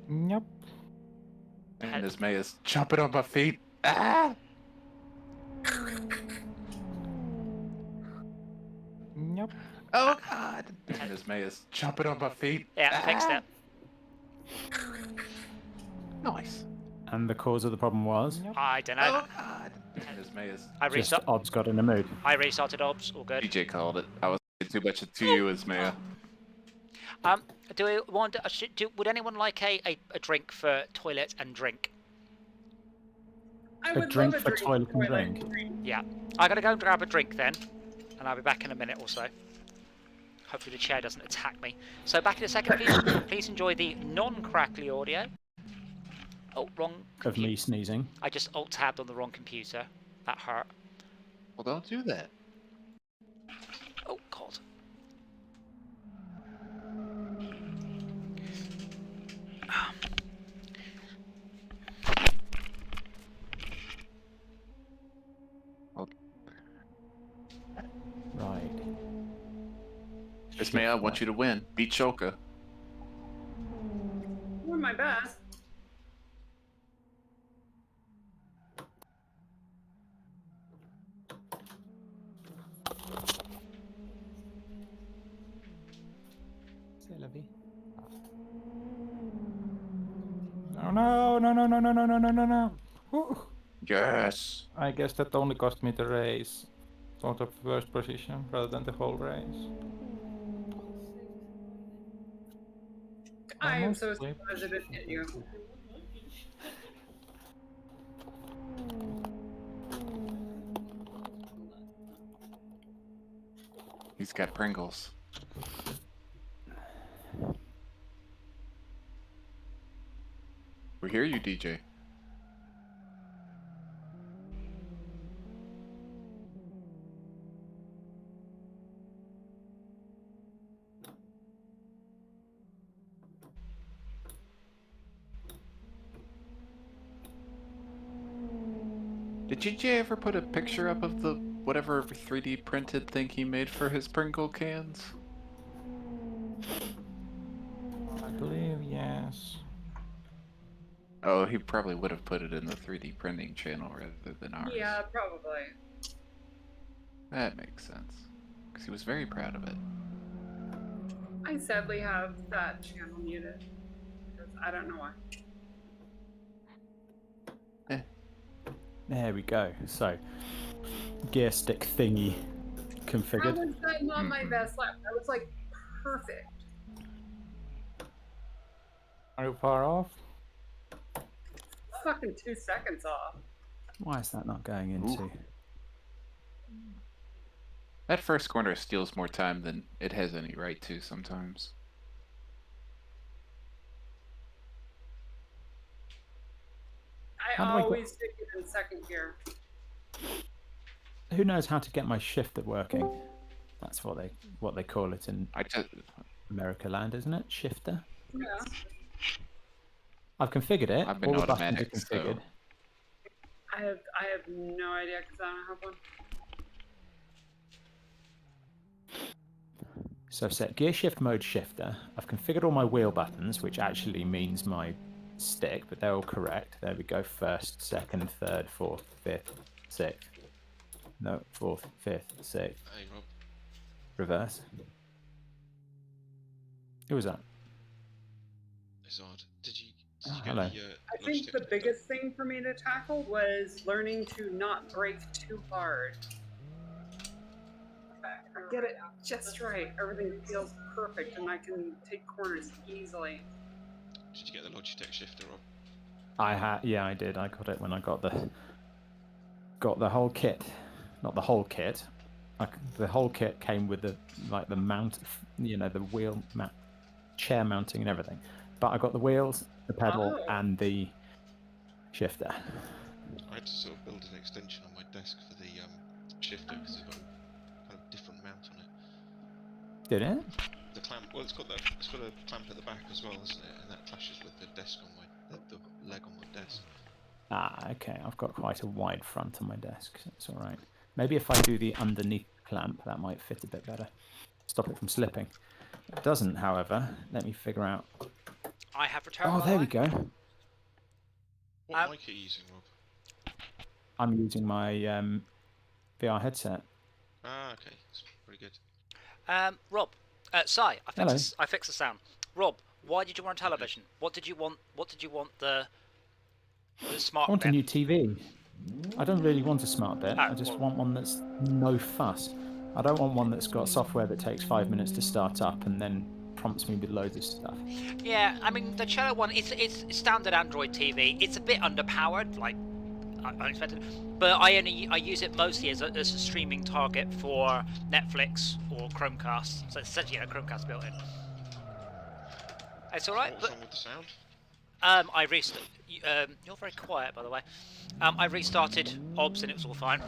Yep. And this May is jumping on my feet. Ah! Yep. Oh God! And this May is jumping on my feet. Yeah, I fixed it. Nice. And the cause of the problem was? Yep. I don't know. Oh God! And this May is I Just restart. Ob's got in a mood. I restarted Obs. All good. DJ called it. I was too much to you as Maya. Do we want? Would anyone like a drink for toilet and drink? I A would drink love a for drink toilet and drink. Yeah. I gotta go and grab a drink then, and I'll be back in a minute or so. Hopefully the chair doesn't attack me. So back in a second, please enjoy the non-crackly audio. Oh, wrong. Of me sneezing. I just alt-tabbed on the wrong computer. That hurt. Well, don't do that. Oh God. Right. Miss Maya, I want you to win. Beat Shoka. Doing my best. Oh no, no, no, no, no, no, no, no, no, no. Whew. Yes. I guess that only cost me the race. Sort of first position rather than the whole race. I am Almost so flipped. surprised it didn't hit you. He's got Pringles. We hear you, DJ. Did DJ ever put a picture up of the whatever 3D printed thing he made for his Pringle cans? I believe yes. Oh, he probably would have put it in the 3D printing channel rather than ours. Yeah, probably. That makes sense. Because he was very proud of it. I sadly have that channel muted. Because I don't know why. There we go. So, gear stick thingy How configured. was that not my best lap? That was like perfect. Are you far off? Fucking 2 seconds off. Why is that not going into? Ooh. That first corner steals more time than it has any right to sometimes. I How do I always stick it in second gear. Who knows how to get my shifter working? That's what they call it in I just America land, isn't it? Shifter. Yeah. I've configured it. I've been All the buttons are automatic, so- configured. I have no idea because I don't have one. So I've set gear shift mode shifter. I've configured all my wheel buttons, which actually means my stick, but they're all correct. There we go. First, second, third, fourth, fifth, sixth. No, fourth, fifth, sixth. Hey Rob, Reverse. Who was that? it's odd. Did you Oh, get hello. the I think the biggest thing for me to tackle was learning to not brake too hard. I get it just right. Everything feels perfect and I can take corners easily. Did you get the Logitech shifter, Rob? I had, yeah, I did. I got it when I got the whole kit. Not the whole kit. The whole kit came with the the mount, the wheel mount, chair mounting and everything. But I got the wheels, the pedal, Oh. and the shifter. I had to sort of build an extension on my desk for the shifter because it's got a kind of different mount on it. Did it? The clamp, well, it's got a clamp at the back as well, isn't it? And that clashes with the desk on the leg on my desk. Ah, okay. I've got quite a wide front on my desk. So it's all right. Maybe if I do the underneath clamp, that might fit a bit better. Stop it from slipping. It doesn't, however. Let me figure out I have returned. Oh, by there the we way. go. What mic are you using, Rob? I'm using my VR headset. Ah, okay. That's pretty good. Rob, Sai, Hello. I fixed the sound. Rob, why did you want a television? What did you want? What did you want the smart I want a bit? new TV. I don't really want a smart bit. Oh, I just well. want one that's no fuss. I don't want one that's got software that takes 5 minutes to start up and then prompts me with loads of stuff. Yeah, I mean the Cello one. It's standard Android TV. It's a bit underpowered, like unexpected. But I use it mostly as a streaming target for Netflix or Chromecast. So it's essentially a Chromecast built in. It's all right. What's But wrong with the sound? I restarted. You're very quiet, by the way. I restarted OBS and it was all fine.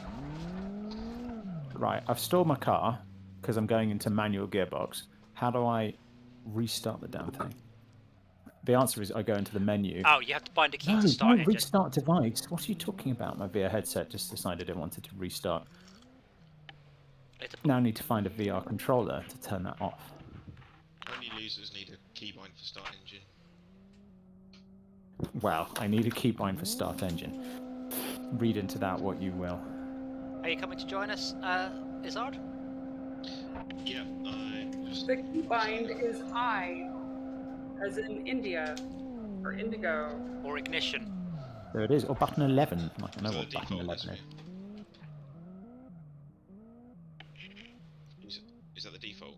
Right, I've stalled my car because I'm going into manual gearbox. How do I restart the damn thing? The answer is I go into the menu. Oh, you have to bind a key No, to start no, engine. restart device. What are you talking about? My VR headset just decided it wanted to restart. Now I need to find a VR controller to turn that off. Only users need a keybind for start engine. Well, I need a keybind for start engine. Read into that what you will. Are you coming to join us, Izzard? Yeah, I just... The keybind is I, as in India, or indigo. Or ignition? There it is. Or button 11. Like, I know So what the button default 11 is. Is that the default?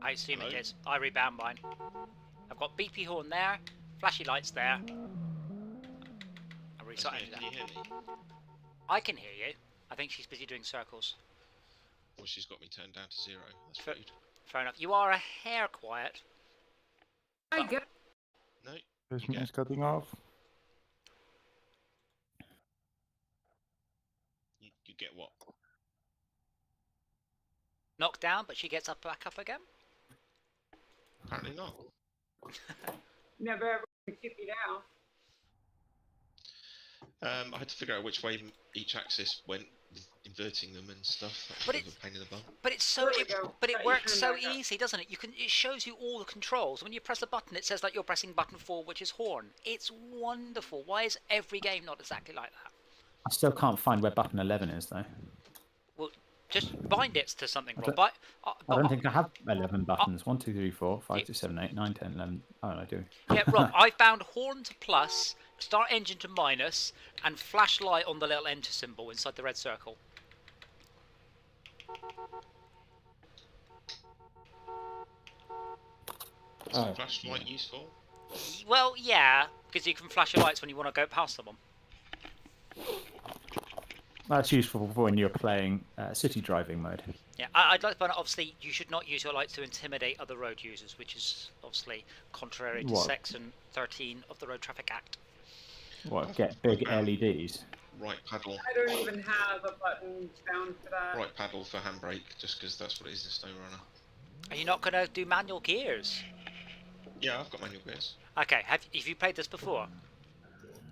I assume Hello? it is. I rebound mine. I've got beepy horn there, flashy lights there. I restart Can you hear me? I can hear you. I think she's busy doing circles. Well, she's got me turned down to 0. That's Fair- rude. Fair enough. You are a hair quiet. I get No, This You is cutting off. you get what? Knocked down, but she gets back up again. Apparently not. never ever keep me down. I had to figure out which way each axis went, inverting them and stuff. That was But a bit of a pain in the bum. But it's so There we go. but Got it you works turned so back up. easy, doesn't it? It shows you all the controls. When you press a button, it says like you're pressing button 4, which is horn. It's wonderful. Why is every game not exactly like that? I still can't find where button 11 is, though. Well, just bind it to something, Rob. I don't think I have 11 Oh. buttons. 1, 2, 3, 4, 5, 6, 7, 8, 9, 10, 11. Oh, I do. Yeah, Rob, I've bound horn to plus, start engine to minus, and flashlight on the little enter symbol inside the red circle. Is the flashlight useful? Well, yeah, because you can flash your lights when you want to go past someone. That's useful for when you're playing city driving mode. Yeah, I'd like to point out, obviously, you should not use your lights to intimidate other road users, which is obviously contrary to What? Section 13 of the Road Traffic Act. What, get big LEDs? Right paddle. I don't even have a button down for that. Right paddle for handbrake, just because that's what it is in SnowRunner. Are you not going to do manual gears? Yeah, I've got manual gears. Okay, have you played this before?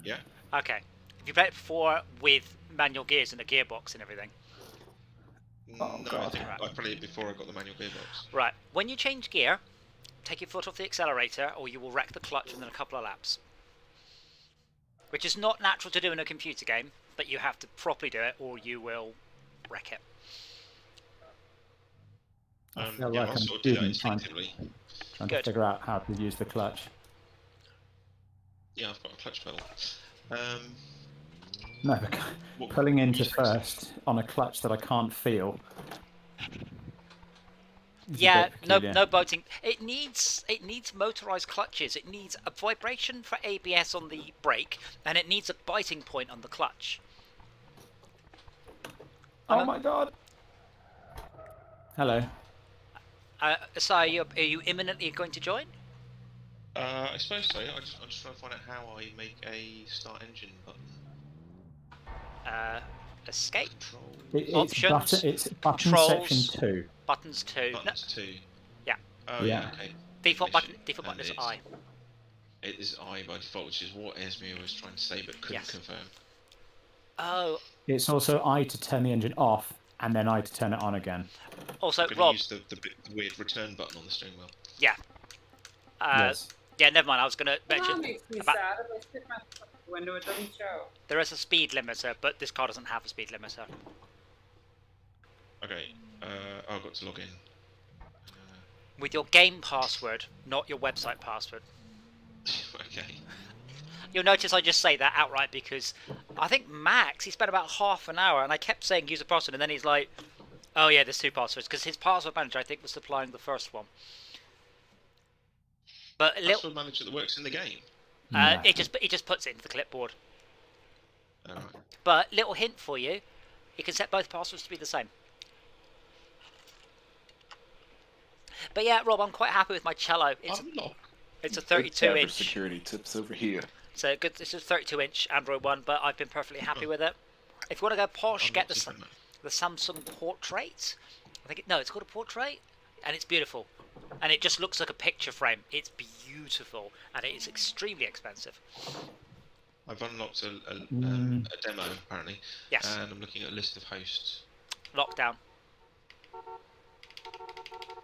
Yeah. Okay. Have you played it before with manual gears and a gearbox and everything? Oh, No, I God. think I played it before I got the manual gearbox. Right. When you change gear, take your foot off the accelerator or you will wreck the clutch within a couple of laps. Which is not natural to do in a computer game, but you have to properly do it or you will wreck it. I feel Yeah, like I'll I'm sort of do that student trying to instinctively. to Good. figure out how to use the clutch. Yeah, I've got a clutch pedal. No, but What- pulling into what was it? first on a clutch that I can't feel. is a Yeah, bit no peculiar. boating. It needs motorized clutches. It needs a vibration for ABS on the brake, and it needs a biting point on the clutch. Oh my god! Hello. So are you imminently going to join? I suppose so. I'm just trying to find out how I make a start engine button. Escape. Control. Options, It's button controls. section 2. Buttons 2. No, Buttons 2. Yeah. Oh Yeah. yeah, okay. default Mission, button is and I. It is I by default, which is what Esme was trying to say but couldn't Yes. confirm. Oh, It's also I to turn the engine off and then I had to turn it on again. Also, I'm gonna Rob, use the weird return button on the steering wheel. yeah. Yes. Yeah, never mind. I was going to That mention makes me about, sad. If I stick my foot out the window, it doesn't show. there is a speed limiter, but this car doesn't have a speed limiter. Okay, I've got to log in. With your game password, not your website password. Okay. You'll notice I just say that outright because I think Max, he spent about half an hour and I kept saying use a password and then he's like, oh yeah, there's two passwords because his password manager I think was supplying the first one. But Password manager that works in the game. it just puts it into the clipboard. Alright. But little hint for you, you can set both passwords to be the same. But yeah, Rob, I'm quite happy with my cello. It's a 32-inch. Security tips over here. So good. This is a 32-inch Android one, but I've been perfectly happy with it. If you want to go posh, get the Samsung Portrait. It's called a Portrait, and it's beautiful. And it just looks like a picture frame. It's beautiful, and it is extremely expensive. I've unlocked a demo apparently. Yes. And I'm looking at a list of hosts. LockDown.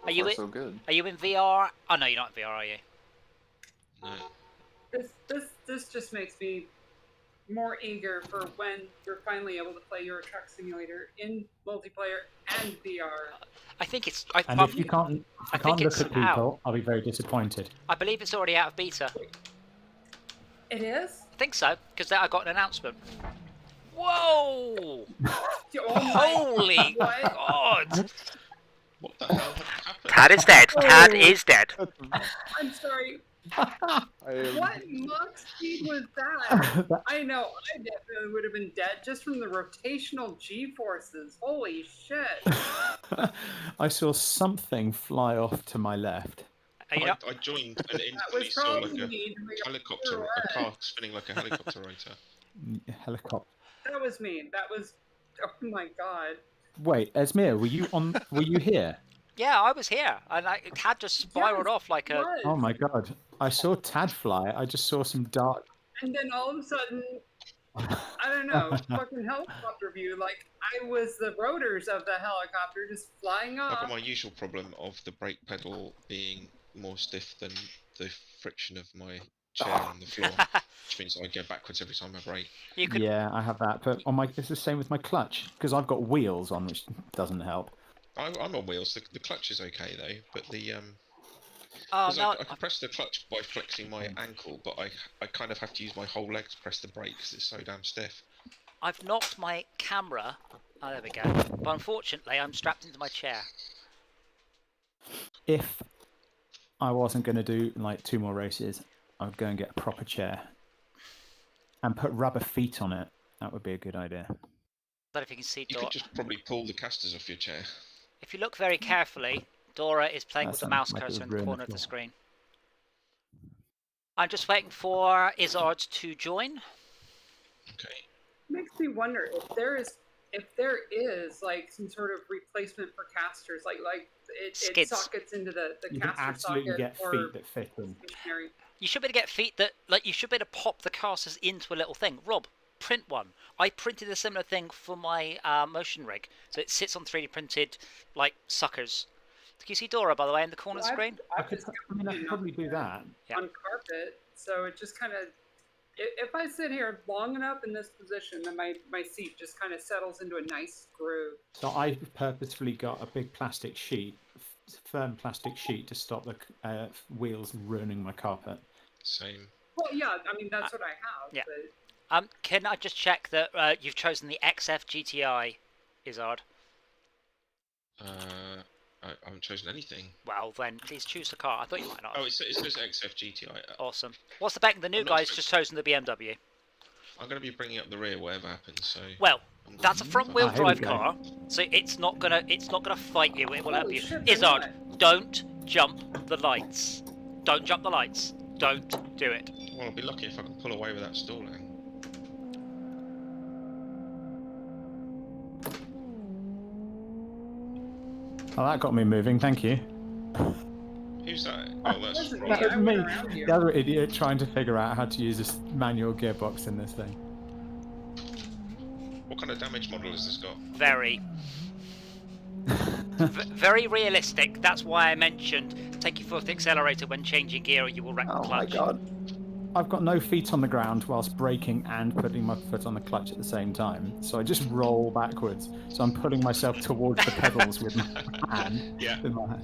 Are you So good. Are you in VR? Oh no, you're not in VR, are you? No. This just makes me more eager for when you're finally able to play Euro Truck Simulator in multiplayer and VR. I think it's. And if you can't look it's at people, out. I'll be very disappointed. I believe it's already out of beta. It is? I think so, because I got an announcement. Whoa! Oh my Holy what? God! What the hell happened? Tad is dead. Tad is dead. I'm sorry. What Mach speed was that? I know, I definitely would have been dead just from the rotational G-forces. Holy shit. I saw something fly off to my left. You I joined and That instantly was saw probably like me. a helicopter, a car spinning like a helicopter rotor. Helicopter. That was me. That was. Oh my god. Wait, Esmir, were you here? Yeah, I was here, and Tad just spiraled off like a. Was. Oh my god. I saw Tad fly. I just saw some dark. And then all of a sudden, I don't know, fucking helicopter view. Like, I was the rotors of the helicopter just flying I've off. got my usual problem of the brake pedal being more stiff than the friction of my chair on the floor, which means I go backwards every time I brake. You could. Yeah, I have that, but it's the same with my clutch because I've got wheels on, which doesn't help. I'm on wheels. The clutch is okay though, but the Oh because no! I can press the clutch by flexing my ankle, but I kind of have to use my whole leg to press the brake because it's so damn stiff. I've knocked my camera. Oh, there we go. But unfortunately, I'm strapped into my chair. If I wasn't going to do like 2 more races, I would go and get a proper chair and put rubber feet on it. That would be a good idea. I don't know if you can see You Dora. could just probably pull the casters off your chair. If you look very carefully, Dora is playing with the That mouse sounds like it cursor would in the ruin corner the of the floor. screen. I'm just waiting for Izzard to join. Okay. Makes me wonder if there is like some sort of replacement for casters, like it Skids. sockets into the You can caster absolutely socket get or feet that fit in. stationary. You should be able to get feet that, like, you should be able to pop the casters into a little thing. Rob, print one. I printed a similar thing for my motion rig, so it sits on 3D printed, like, suckers. Can you see Dora, by the way, in the corner of the screen? I could probably do that. Yeah. On carpet, so it just kind of. If I sit here long enough in this position, then my seat just kind of settles into a nice groove. So I purposefully got a big plastic sheet, firm plastic sheet, to stop the wheels ruining my carpet. Same. Well, yeah, I mean that's what I have. yeah. But Can I just check that you've chosen the XF GTI, Izzard? I haven't chosen anything. Well, then please choose the car. I thought you might not. Oh, it says XF GTI. Awesome. What's the bet? The new I'm not guy's sure. just chosen the BMW. I'm going to be bringing up the rear whatever happens. So. Well, that's a front-wheel here we drive go. car, so it's not gonna fight you. It will help Holy you. shit, Izzard, why don't jump the lights. Don't jump the lights. Don't do it. Well, I'll be lucky if I can pull away without stalling. Oh, that got me moving. Thank you. Who's that? Oh, that's Wasn't Rob. me. I went me. around here. The other idiot trying to figure out how to use this manual gearbox in this thing. What kind of damage model has this got? Very. Very realistic. That's why I mentioned take your foot off the accelerator when changing gear or you will wreck the Oh clutch. my god. I've got no feet on the ground whilst braking and putting my foot on the clutch at the same time. So I just roll backwards. So I'm pulling myself towards the pedals with my hand. Yeah. With my hand.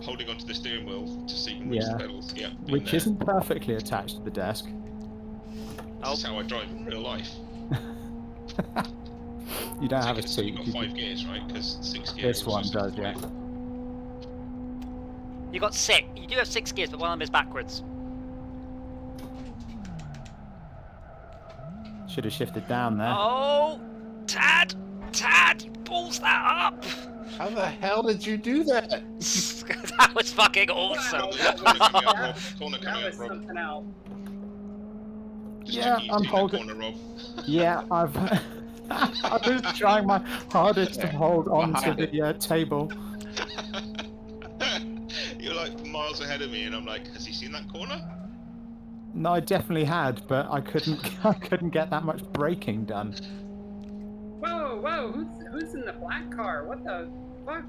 Holding onto the steering wheel to see which Yeah. pedals. Yeah. been Which there. isn't perfectly attached to the desk. This is how I drive in real life. You don't have a You've seat. got you 5 can- gears, right? Because 6 gears. This one does, yeah. You got 6. You do have 6 gears, but one of them is backwards. Should have shifted down there. Oh, Tad, you balls that up. How the hell did you do that? That was fucking awesome. Corner coming up, Rob. Corner That coming was up, Rob. something else. Just Yeah, checking you've I'm seen that holding- corner, Rob. Yeah, I've. I was trying my hardest to hold on to Behind the table. You're like miles ahead of me, and I'm like, has he seen that corner? No, I definitely had, but I couldn't. I couldn't get that much braking done. Whoa! Who's in the black car? What the fuck?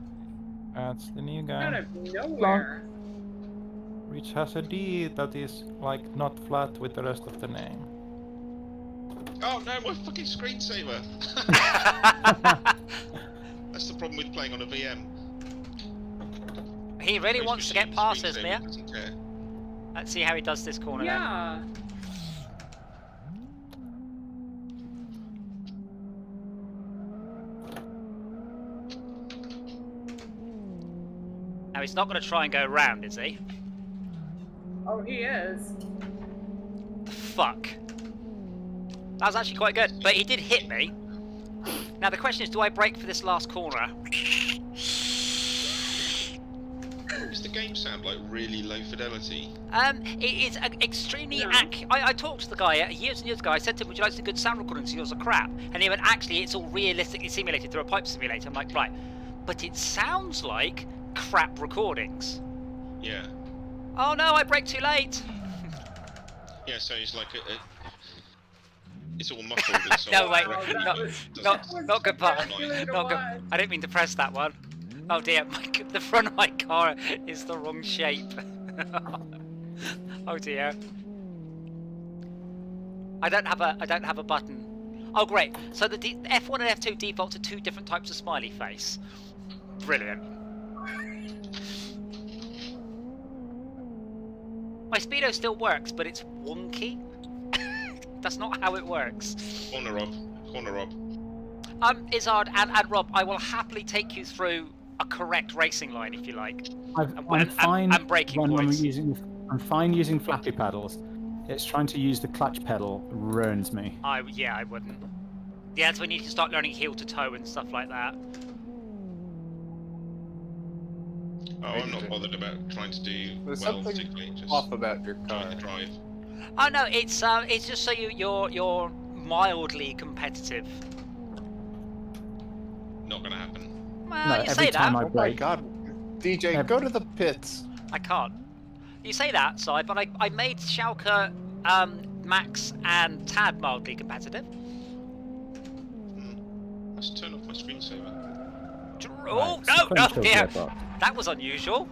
That's the new Out guy. of nowhere. Which has a D that is like not flat with the rest of the name. Oh no, my fucking screensaver! That's the problem with playing on a VM. He really wants to get past us, Mia. Doesn't care. Let's see how he does this corner then. Yeah. Now he's not going to try and go round, is he? Oh, he is. Fuck. That was actually quite good, but he did hit me. Now the question is, do I brake for this last corner? Does the game sound like really low fidelity? It is extremely No. I talked to the guy years and years ago. I said to him, would you like some good sound recordings? He was a crap. And he went, actually, it's all realistically simulated through a pipe simulator. I'm like, right. But it sounds like crap recordings. Yeah. Oh no, I braked too late. Yeah, so it's like it's all muffled. And so No, wait, record no, doesn't- not good part. Exactly Not good. what? I didn't mean to press that one. Oh dear, the front of my car is the wrong shape. Oh dear. I don't have a button. Oh great. So the F1 and F2 default to 2 different types of smiley face. Brilliant. My speedo still works, but it's wonky. That's not how it works. Corner Rob. Corner Rob. Izzard and Rob, I will happily take you through a correct racing line if you like. I'm fine and braking when points. I'm fine using flappy pedals. It's trying to use the clutch pedal ruins me. Yeah, I wouldn't. Yeah, that's when you need to start learning heel to toe and stuff like that. Oh, I'm not bothered about trying to do There's well, something particularly. Just off about your car. trying to drive. Oh no, it's just so you're mildly competitive. Not gonna happen. Well, No, you every say time that. I Oh my brake, god. DJ, go to the pits. I can't. You say that, Si, but I made Schalke, Max, and Tad mildly competitive. Let's turn off my screensaver. Oh no, sequential dear, gearbox. that was unusual.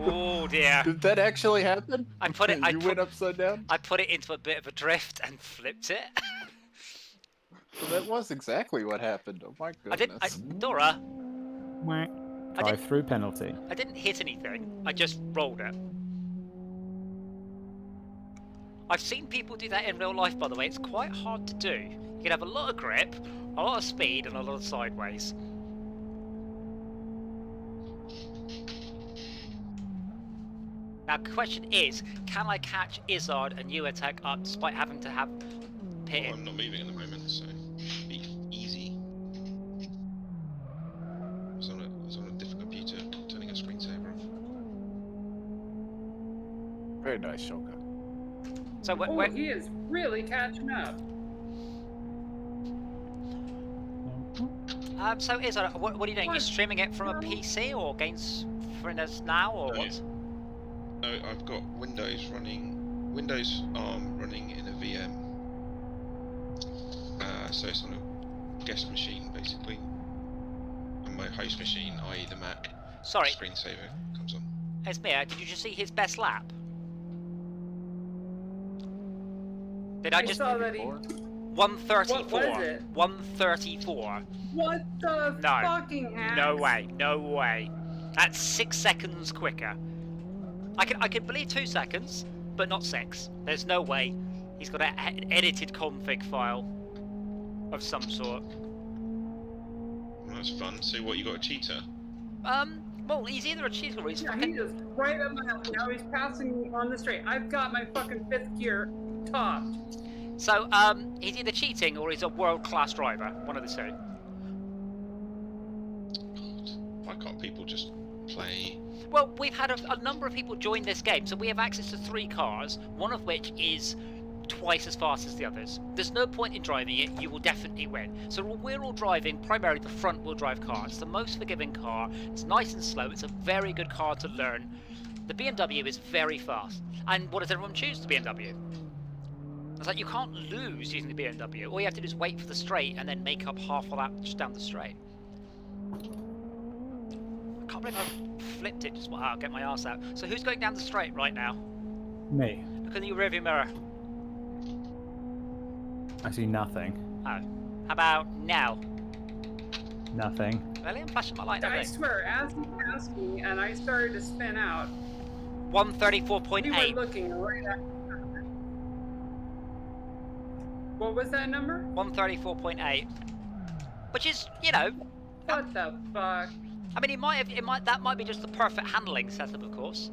Oh dear. Did that actually happen? I put it. You went upside down? I put it into a bit of a drift and flipped it. Well, that was exactly what happened. Oh my goodness. Dora, Drive-through penalty. I didn't hit anything. I just rolled it. I've seen people do that in real life, by the way. It's quite hard to do. You can have a lot of grip, a lot of speed, and a lot of sideways. Now, the question is, can I catch Izzard and you attack up despite having to have pit Well, in? I'm not moving at the moment, so should be easy. It's on a different computer, turning a screensaver off. Very nice, Shoka. So Oh, he is really catching up. so Izzard, what are you doing? You What? streaming it from a PC or games for us now, or No. what? No, I've got Windows ARM running in a VM. So it's on a guest machine, basically. I'm my host machine, i.e. the Mac, Sorry, screensaver comes on. Esmir, did you just see his best lap? Did I just... saw that he... 134. What was it? 134. What the No. fucking ass? No way, no way. That's 6 seconds quicker. I can believe 2 seconds, but not 6. There's no way. He's got an edited config file of some sort. Well, that's fun. So what, you got a cheater? Well, he's either a cheater or he's Yeah, fucking... he is right up my alley. Now he's passing me on the straight. I've got my fucking 5th gear topped. So, he's either cheating or he's a world-class driver. One of the two. God, why can't people just play? Well, we've had a number of people join this game, so we have access to 3 cars, one of which is twice as fast as the others. There's no point in driving it, you will definitely win. So we're all driving primarily the front-wheel drive car. It's the most forgiving car, it's nice and slow, it's a very good car to learn. The BMW is very fast. And what does everyone choose? The BMW. It's like you can't lose using the BMW. All you have to do is wait for the straight and then make up half of that just down the straight. I can't believe I flipped it. Just I'll get my arse out. So who's going down the straight right now? Me. Look in your rearview mirror. I see nothing. Oh. How about now? Nothing. Really? I'm flashing my light. I swear, as he passed me and I started to spin out, you were 134.8. looking right at me. What was that number? 134.8. Which is, you know, What the fuck? I mean, that might be just the perfect handling setup, of course.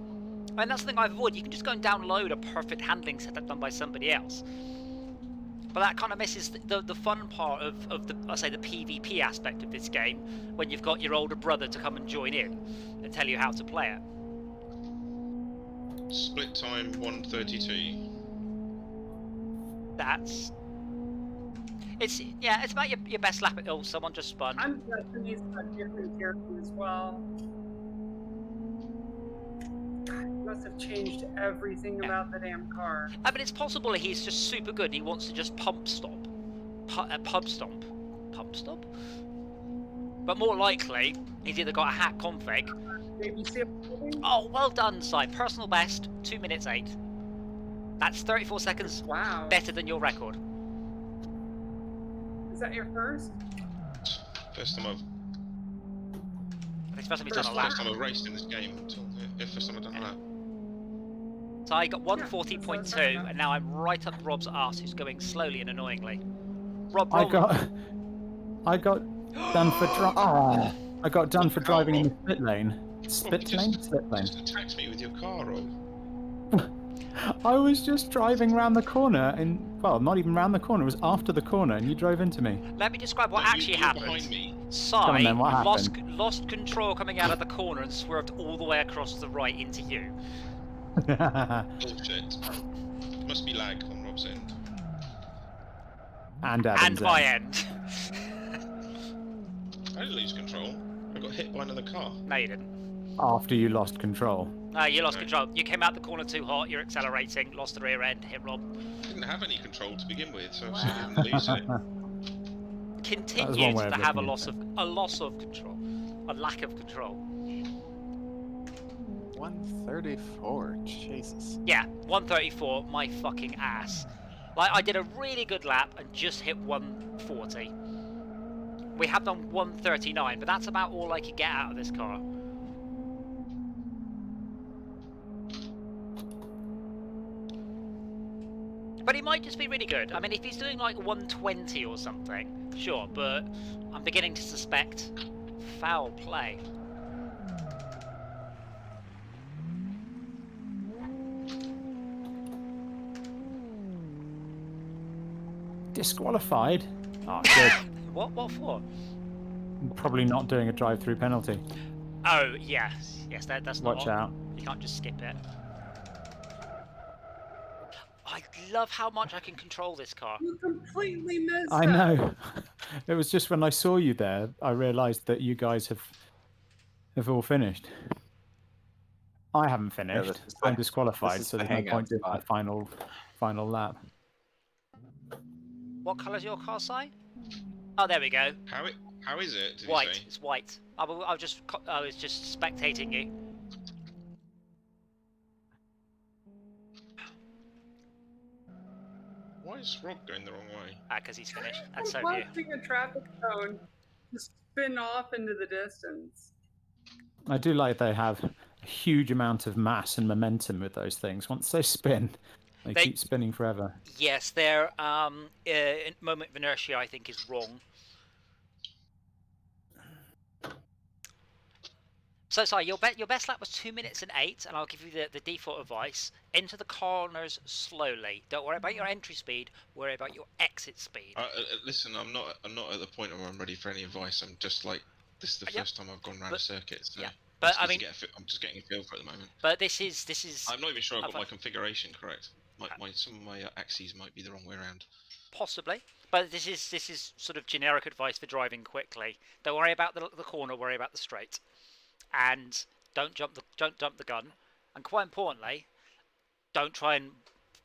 I mean, that's the thing I avoid. You can just go and download a perfect handling setup done by somebody else. But that kind of misses the fun part of the, I'll say, the PvP aspect of this game, when you've got your older brother to come and join in and tell you how to play it. Split time 1:32. That's... It's about your best lap at all. Someone just spun. I'm guessing he's got different characters as well. He must have changed everything about the damn car. I mean, it's possible he's just super good and he wants to just pub stomp. Pub stomp? But more likely, he's either got a hack config. Maybe see Oh, well done, Si. Personal best, 2 minutes 8. That's 34 seconds Wow. better than your record. Is that your first? First time I've It's first time he's done a lap. First time I've raced in this game until first time I've done a lap. So I got 140.2, and now I'm right up Rob's arse, who's going slowly and annoyingly. Rob, I got done for I got done for driving in the split lane. Split lane? Split lane. Just attacked me with your car, Rob. I was just driving round the corner, and well, not even round the corner. It was after the corner, and you drove into me. Let me describe what No, actually you were happened. behind me. Si on then, what lost control coming out of the corner and swerved all the way across the right into you. Bullshit. Must be lag on Rob's end. And Adam's And my end. end. I didn't lose control. I got hit by another car. No, you didn't. After you lost control. No, you lost Right. control. You came out the corner too hot, you're accelerating, lost the rear end, hit Rob. I didn't have any control to begin with, so I didn't lose it. Continued way to of have a looking at loss of control. A lack of control. 134. Jesus. Yeah, 134, my fucking ass. Like, I did a really good lap and just hit 140. We have done 139, but that's about all I could get out of this car. But he might just be really good. I mean, if he's doing like 120 or something, sure, but I'm beginning to suspect foul play. Disqualified? Oh, good. What for? Probably not doing a drive-through penalty. Oh, yes. Yes, that's not Watch on. out. You can't just skip it. I love how much I can control this car. You completely missed I that. know. It was just when I saw you there, I realised that you guys have all finished. I haven't finished. this is I'm the- disqualified, this is so the there's no hangout point doing spot. the final lap. What colour's your car, Si? Oh, there we go. How How is it? Did White. you say? It's white. I was just spectating you. Why is Rob going the wrong way? Because he's finished, and I'm so have you. watching a traffic cone just spin off into the distance. I do like they have a huge amount of mass and momentum with those things. Once they spin, they keep spinning forever. Yes, their moment of inertia, I think, is wrong. So sorry, your best lap was 2 minutes and 8, and I'll give you the default advice: enter the corners slowly. Don't worry about your entry speed. Worry about your exit speed. Listen, I'm not at the point where I'm ready for any advice. I'm just like, this is the first time I've gone around a circuit. So yeah, but I mean, I'm just getting a feel for it at the moment. But this is. I'm not even sure I've got my configuration correct. Some of my axes might be the wrong way around. Possibly, but this is sort of generic advice for driving quickly. Don't worry about the corner. Worry about the straight. And don't jump the gun, and quite importantly, don't try and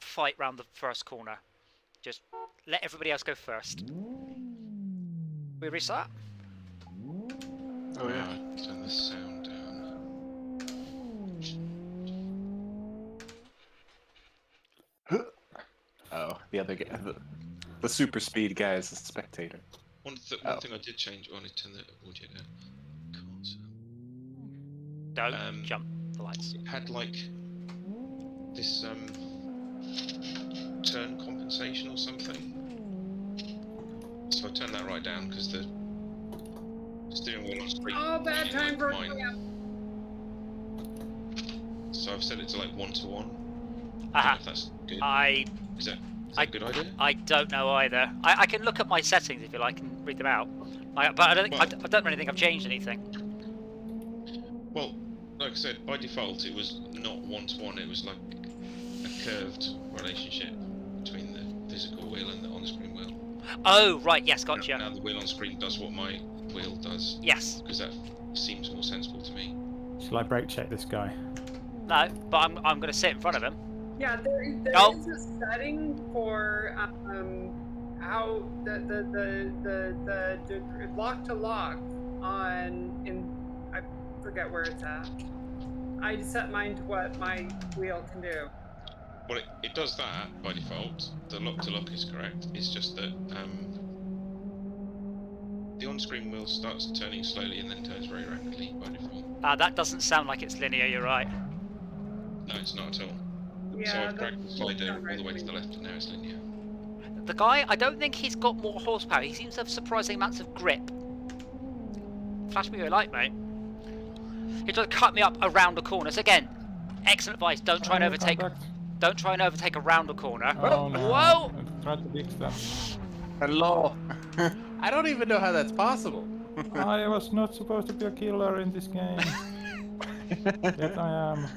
fight round the first corner. Just let everybody else go first. We restart. Oh yeah. Turn the sound down. Oh, the other guy, the super speed guy is a spectator. One thing I did change. I need to turn the audio down. Don't jump the lights. It had like this turn compensation or something. So I turned that right down because the steering wheel on screen. Oh, bad time for mine. So I've set it to like 1-to-1. If that's good. Is that a good idea? I don't know either. I can look at my settings if you like and read them out. But I don't really think I've changed anything. Well, like I said, by default it was not 1-to-1, it was like a curved relationship between the physical wheel and the on-screen wheel. Oh, right, yes, gotcha. Now the wheel on screen does what my wheel does. Yes. Because that seems more sensible to me. Shall I brake check this guy? No, but I'm going to sit in front of him. Yeah, there is a setting for how the lock to lock I forget where it's at. I set mine to what my wheel can do. Well, it does that by default. The lock to lock is correct. It's just that the on-screen wheel starts turning slowly and then turns very rapidly by default. That doesn't sound like it's linear. You're right. No, it's not at all. Yeah, so I've dragged the slider all the way to the left, and now it's linear. The guy, I don't think he's got more horsepower. He seems to have surprising amounts of grip. Flash me your light, mate. He just cut me up around the corners. Again, excellent advice. Don't try and overtake. Don't try and overtake around the corner. Oh, no. Whoa! Try to fix that. Hello. I don't even know how that's possible. I was not supposed to be a killer in this game. Yet I am.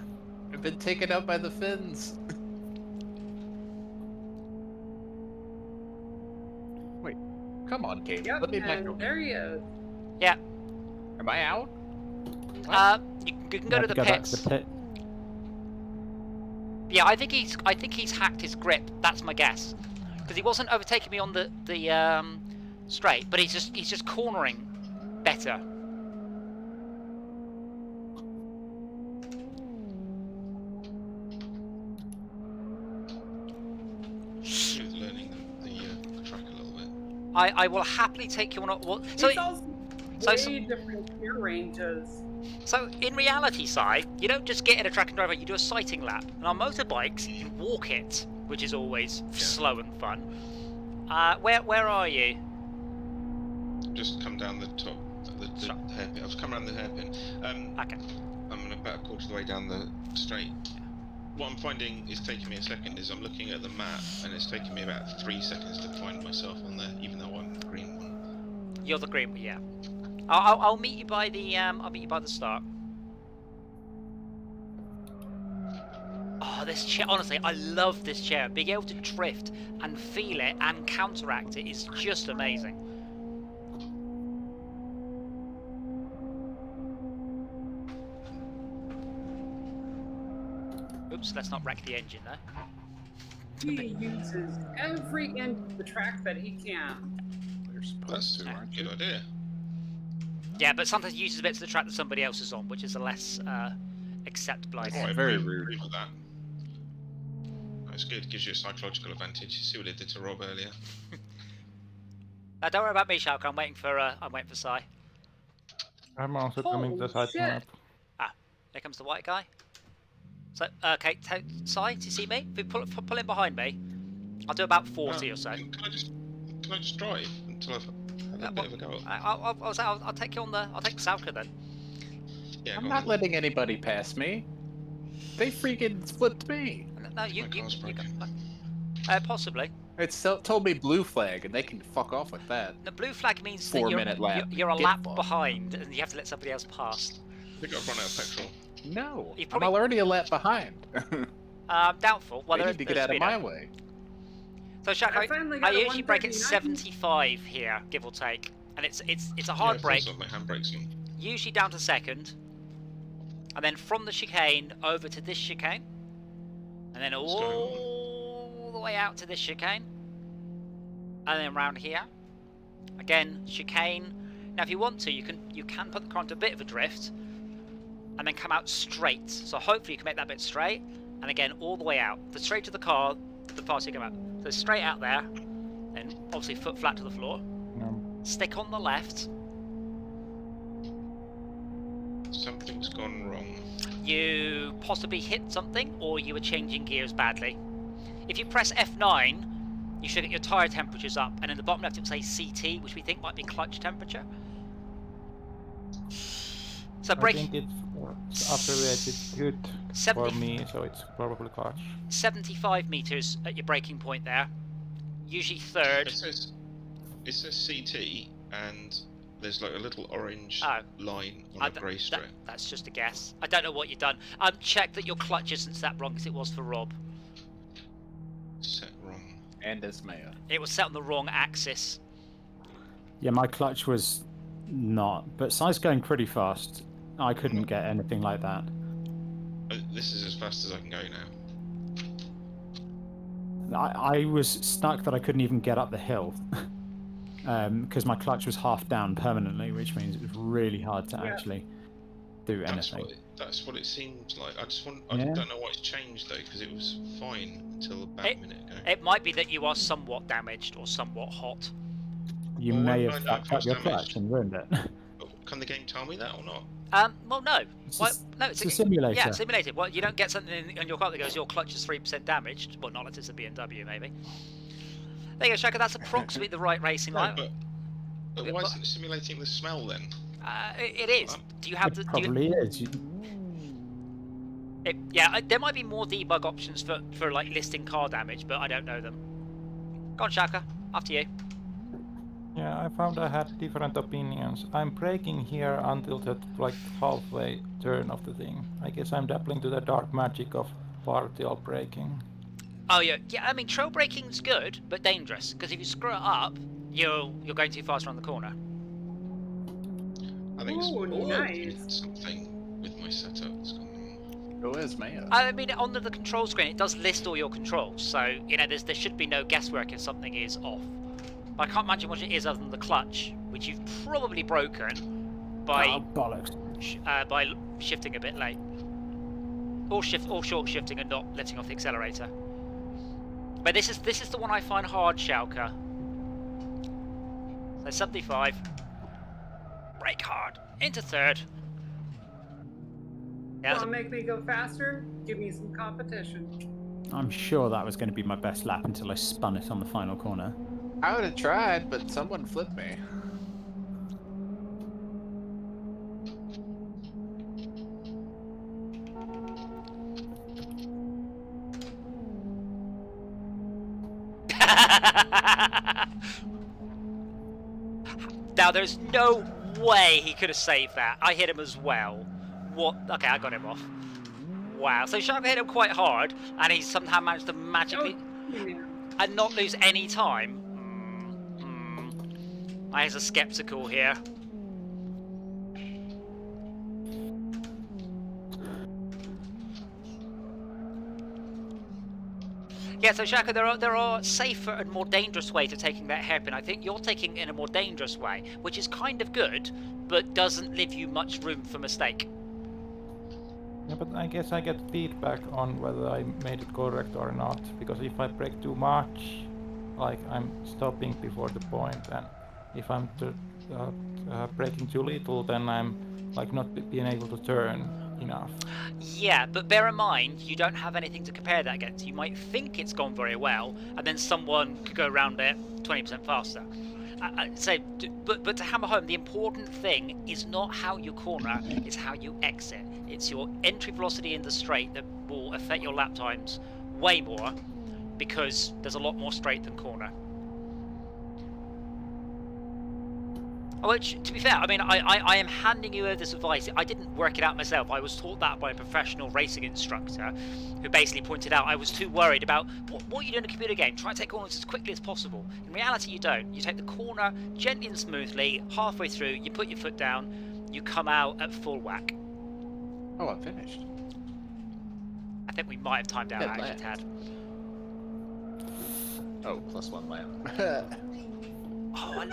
I've been taken out by the fins. Wait, come on, game. Yep, Let me back and over. there he is. Yeah. Am I out? You can go to the pits. Yeah, I think he's hacked his grip. That's my guess, because he wasn't overtaking me on the straight, but he's just cornering better. Learning the track a little bit. I will happily take you on a so. It's also way different gear ranges. So in reality, you don't just get in a track and drive it, you do a sighting lap. And on motorbikes, you walk it, which is always slow and fun. Where are you? Just come down the top, the hairpin. I've come around the hairpin. Okay. I'm about a quarter of the way down the straight. What I'm finding is taking me a second is I'm looking at the map and it's taking me about 3 seconds to find myself on there, even though I'm the green one. You're the green one, yeah. I'll meet you by the start. Oh, this chair! Honestly, I love this chair. Being able to drift and feel it and counteract it is just amazing. Oops, let's not wreck the engine though. He uses every inch of the track that he can. You're supposed to, aren't you? Good idea. Yeah, but sometimes it uses bits of the track that somebody else is on, which is a less acceptable idea. I Very agree rude. with that. That's good. Gives you a psychological advantage. You see what it did to Rob earlier. Don't worry about me, Shalka. I'm waiting for Sai. I'm also coming to the Holy side shit. map. Here comes the white guy. So, okay, Sai, do you see me? If you pull in behind me, I'll do about 40 or so. Can I just drive until I've had a bit of a go? I'll take you on the. I'll take Salka then. Yeah, I'm go not on. letting anybody pass me. They freaking flipped me. No, you My car's broken. possibly. It's told me blue flag, and they can fuck off with that. The blue flag means 4 that minute lap. you're a Get lap fucked. behind, and you have to let somebody else pass. I think I've run out of petrol. No, You I'm probably- already a lap behind. Doubtful. Well, They there need to is get out of speed my up. way. So, Shaq, I finally got I a usually break at 139. 75 here, give or take, and it's a hard yeah, break. My handbrake's on. Usually down to second, and then from the chicane over to this chicane, and then What's going all the way out to this chicane, and then round here. Again, chicane. Now, if you want to, you can put the car into a bit of a drift, and then come out straight. So hopefully you can make that bit straight, and again all the way out. The straighter the car, the faster you come out. So straight out there, and obviously foot flat to the floor. Stick on the left. Something's gone wrong. You possibly hit something, or you were changing gears badly. If you press F9, you should get your tyre temperatures up, and in the bottom left it will say CT, which we think might be clutch temperature. So I brake think it's abbreviated good 70 for me, so it's probably clutch. 75 meters at your braking point there. Usually third. It says CT, and there's like a little orange Oh. line on a grey strip. That's just a guess. I don't know what you've done. Check that your clutch isn't set wrong, as it was for Rob. Set wrong. And as mayor. It was set on the wrong axis. Yeah, my clutch was not, but Sai's going pretty fast. I couldn't get anything like that. This is as fast as I can go now. I was stuck that I couldn't even get up the hill because my clutch was half down permanently, which means it was really hard to actually do anything. That's what it seems like. I Yeah. don't know why it's changed though, because it was fine until about a minute ago. It might be that you are somewhat damaged or somewhat hot. You Well, may why have do I know fucked if I up was your damaged? clutch and ruined it. Can the game tell me that or not? Well, no. It's Well, a- no, it's a simulator. Yeah, simulated. Well, you don't get something on your car that goes, your clutch is 3% damaged. Well, not unless it's a BMW, maybe. There you go, Shaka. That's approximately the right racing No, line. but why isn't it simulating the smell then? It is. Do you have It the? probably is. There might be more debug options for like listing car damage, but I don't know them. Go on, Shaka. After you. Yeah, I found I had different opinions. I'm braking here until that like halfway turn of the thing. I guess I'm dabbling to the dark magic of partial braking. Oh yeah. I mean, trail braking's good, but dangerous because if you screw it up, you're going too fast around the corner. I think Ooh, nice. it's something with my setup that's gone wrong. Who is mayor? I mean, on the control screen, it does list all your controls, so you know there should be no guesswork if something is off. But I can't imagine what it is other than the clutch, which you've probably broken by Oh, bollocks. by shifting a bit late, or short shifting and not letting off the accelerator. But this is the one I find hard, Schalke. So 75. Brake hard into third. Yeah, Want to make me go faster? Give me some competition. I'm sure that was going to be my best lap until I spun it on the final corner. I would have tried, but someone flipped me. Now there's no way he could have saved that. I hit him as well. What? Okay, I got him off. Wow. So Shark hit him quite hard, and he somehow managed to magically and not lose any time. I was a skeptical here. Yeah, so Shaka, there are safer and more dangerous ways of taking that hairpin. I think you're taking it in a more dangerous way, which is kind of good, but doesn't leave you much room for mistake. Yeah, but I guess I get feedback on whether I made it correct or not, because if I brake too much, like I'm stopping before the point, and if I'm braking too little, then I'm like not being able to turn enough. Yeah, but bear in mind, you don't have anything to compare that against. You might think it's gone very well, and then someone could go around it 20% faster. But to hammer home, the important thing is not how you corner, it's how you exit. It's your entry velocity in the straight that will affect your lap times way more, because there's a lot more straight than corner. Which, to be fair, I mean, I am handing you over this advice. I didn't work it out myself. I was taught that by a professional racing instructor who basically pointed out I was too worried about what you do in a computer game. Try to take corners as quickly as possible. In reality, you don't. You take the corner gently and smoothly, halfway through, you put your foot down, you come out at full whack. Oh, I'm finished. I think we might have timed out Good actually, land. Tad. Oh, +1 land. Oh,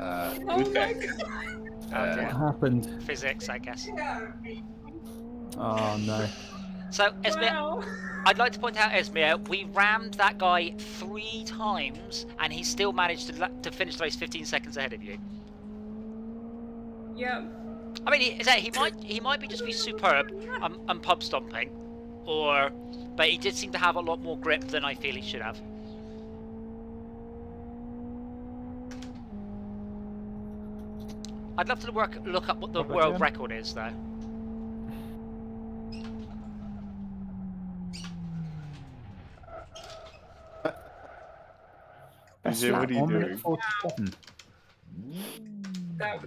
Oh my Utbeck. god. okay. What happened? Physics, I guess. Yeah. Oh no. So, Esmir, Wow. I'd like to point out, Esmir, we rammed that guy 3 times, and he still managed to finish the race 15 seconds ahead of you. Yeah. I mean, he might be just be superb and pub stomping, but he did seem to have a lot more grip than I feel he should have. I'd love to look up what the Okay. world record is, though. Best Jim, lap, what are you 1 minute doing? 47.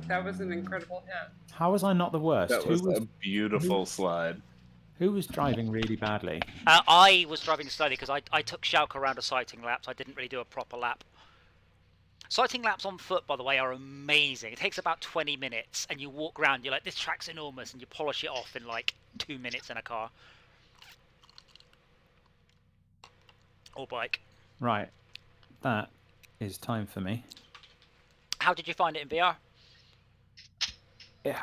That was an incredible hit. How was I not the worst? That was a beautiful slide. Who was driving really badly? I was driving slowly because I took Schalke around a sighting lap, so I didn't really do a proper lap. Sighting laps on foot, by the way, are amazing. It takes about 20 minutes, and you walk around, you're like, this track's enormous, and you polish it off in like 2 minutes in a car. Or bike. Right. That is time for me. How did you find it in VR? Yeah.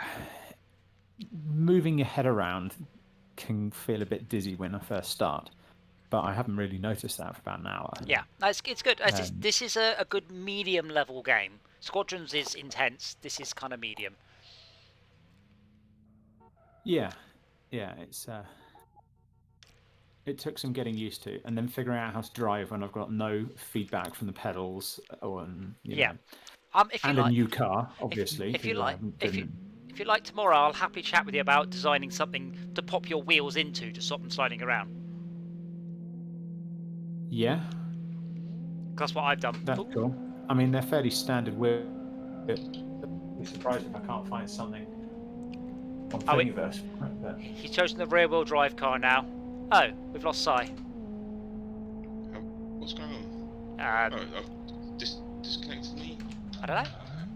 Moving your head around can feel a bit dizzy when I first start, but I haven't really noticed that for about an hour. Yeah, it's good. This is a good medium level game. Squadrons is intense. This is kind of medium. Yeah, it's it took some getting used to, and then figuring out how to drive when I've got no feedback from the pedals, or Yeah. If you and like, a new car, obviously. if you 'cause I like, haven't if driven- you like tomorrow, I'll happily chat with you about designing something to pop your wheels into to stop them sliding around. Yeah, That's what I've done. that's Ooh. cool. I mean, they're fairly standard. We're surprised if I can't find something on Oh, wait. Thingiverse. But He's chosen the rear-wheel drive car now. Oh, we've lost Sai. What's going on? Uh, Oh, I've disconnected me. I don't know.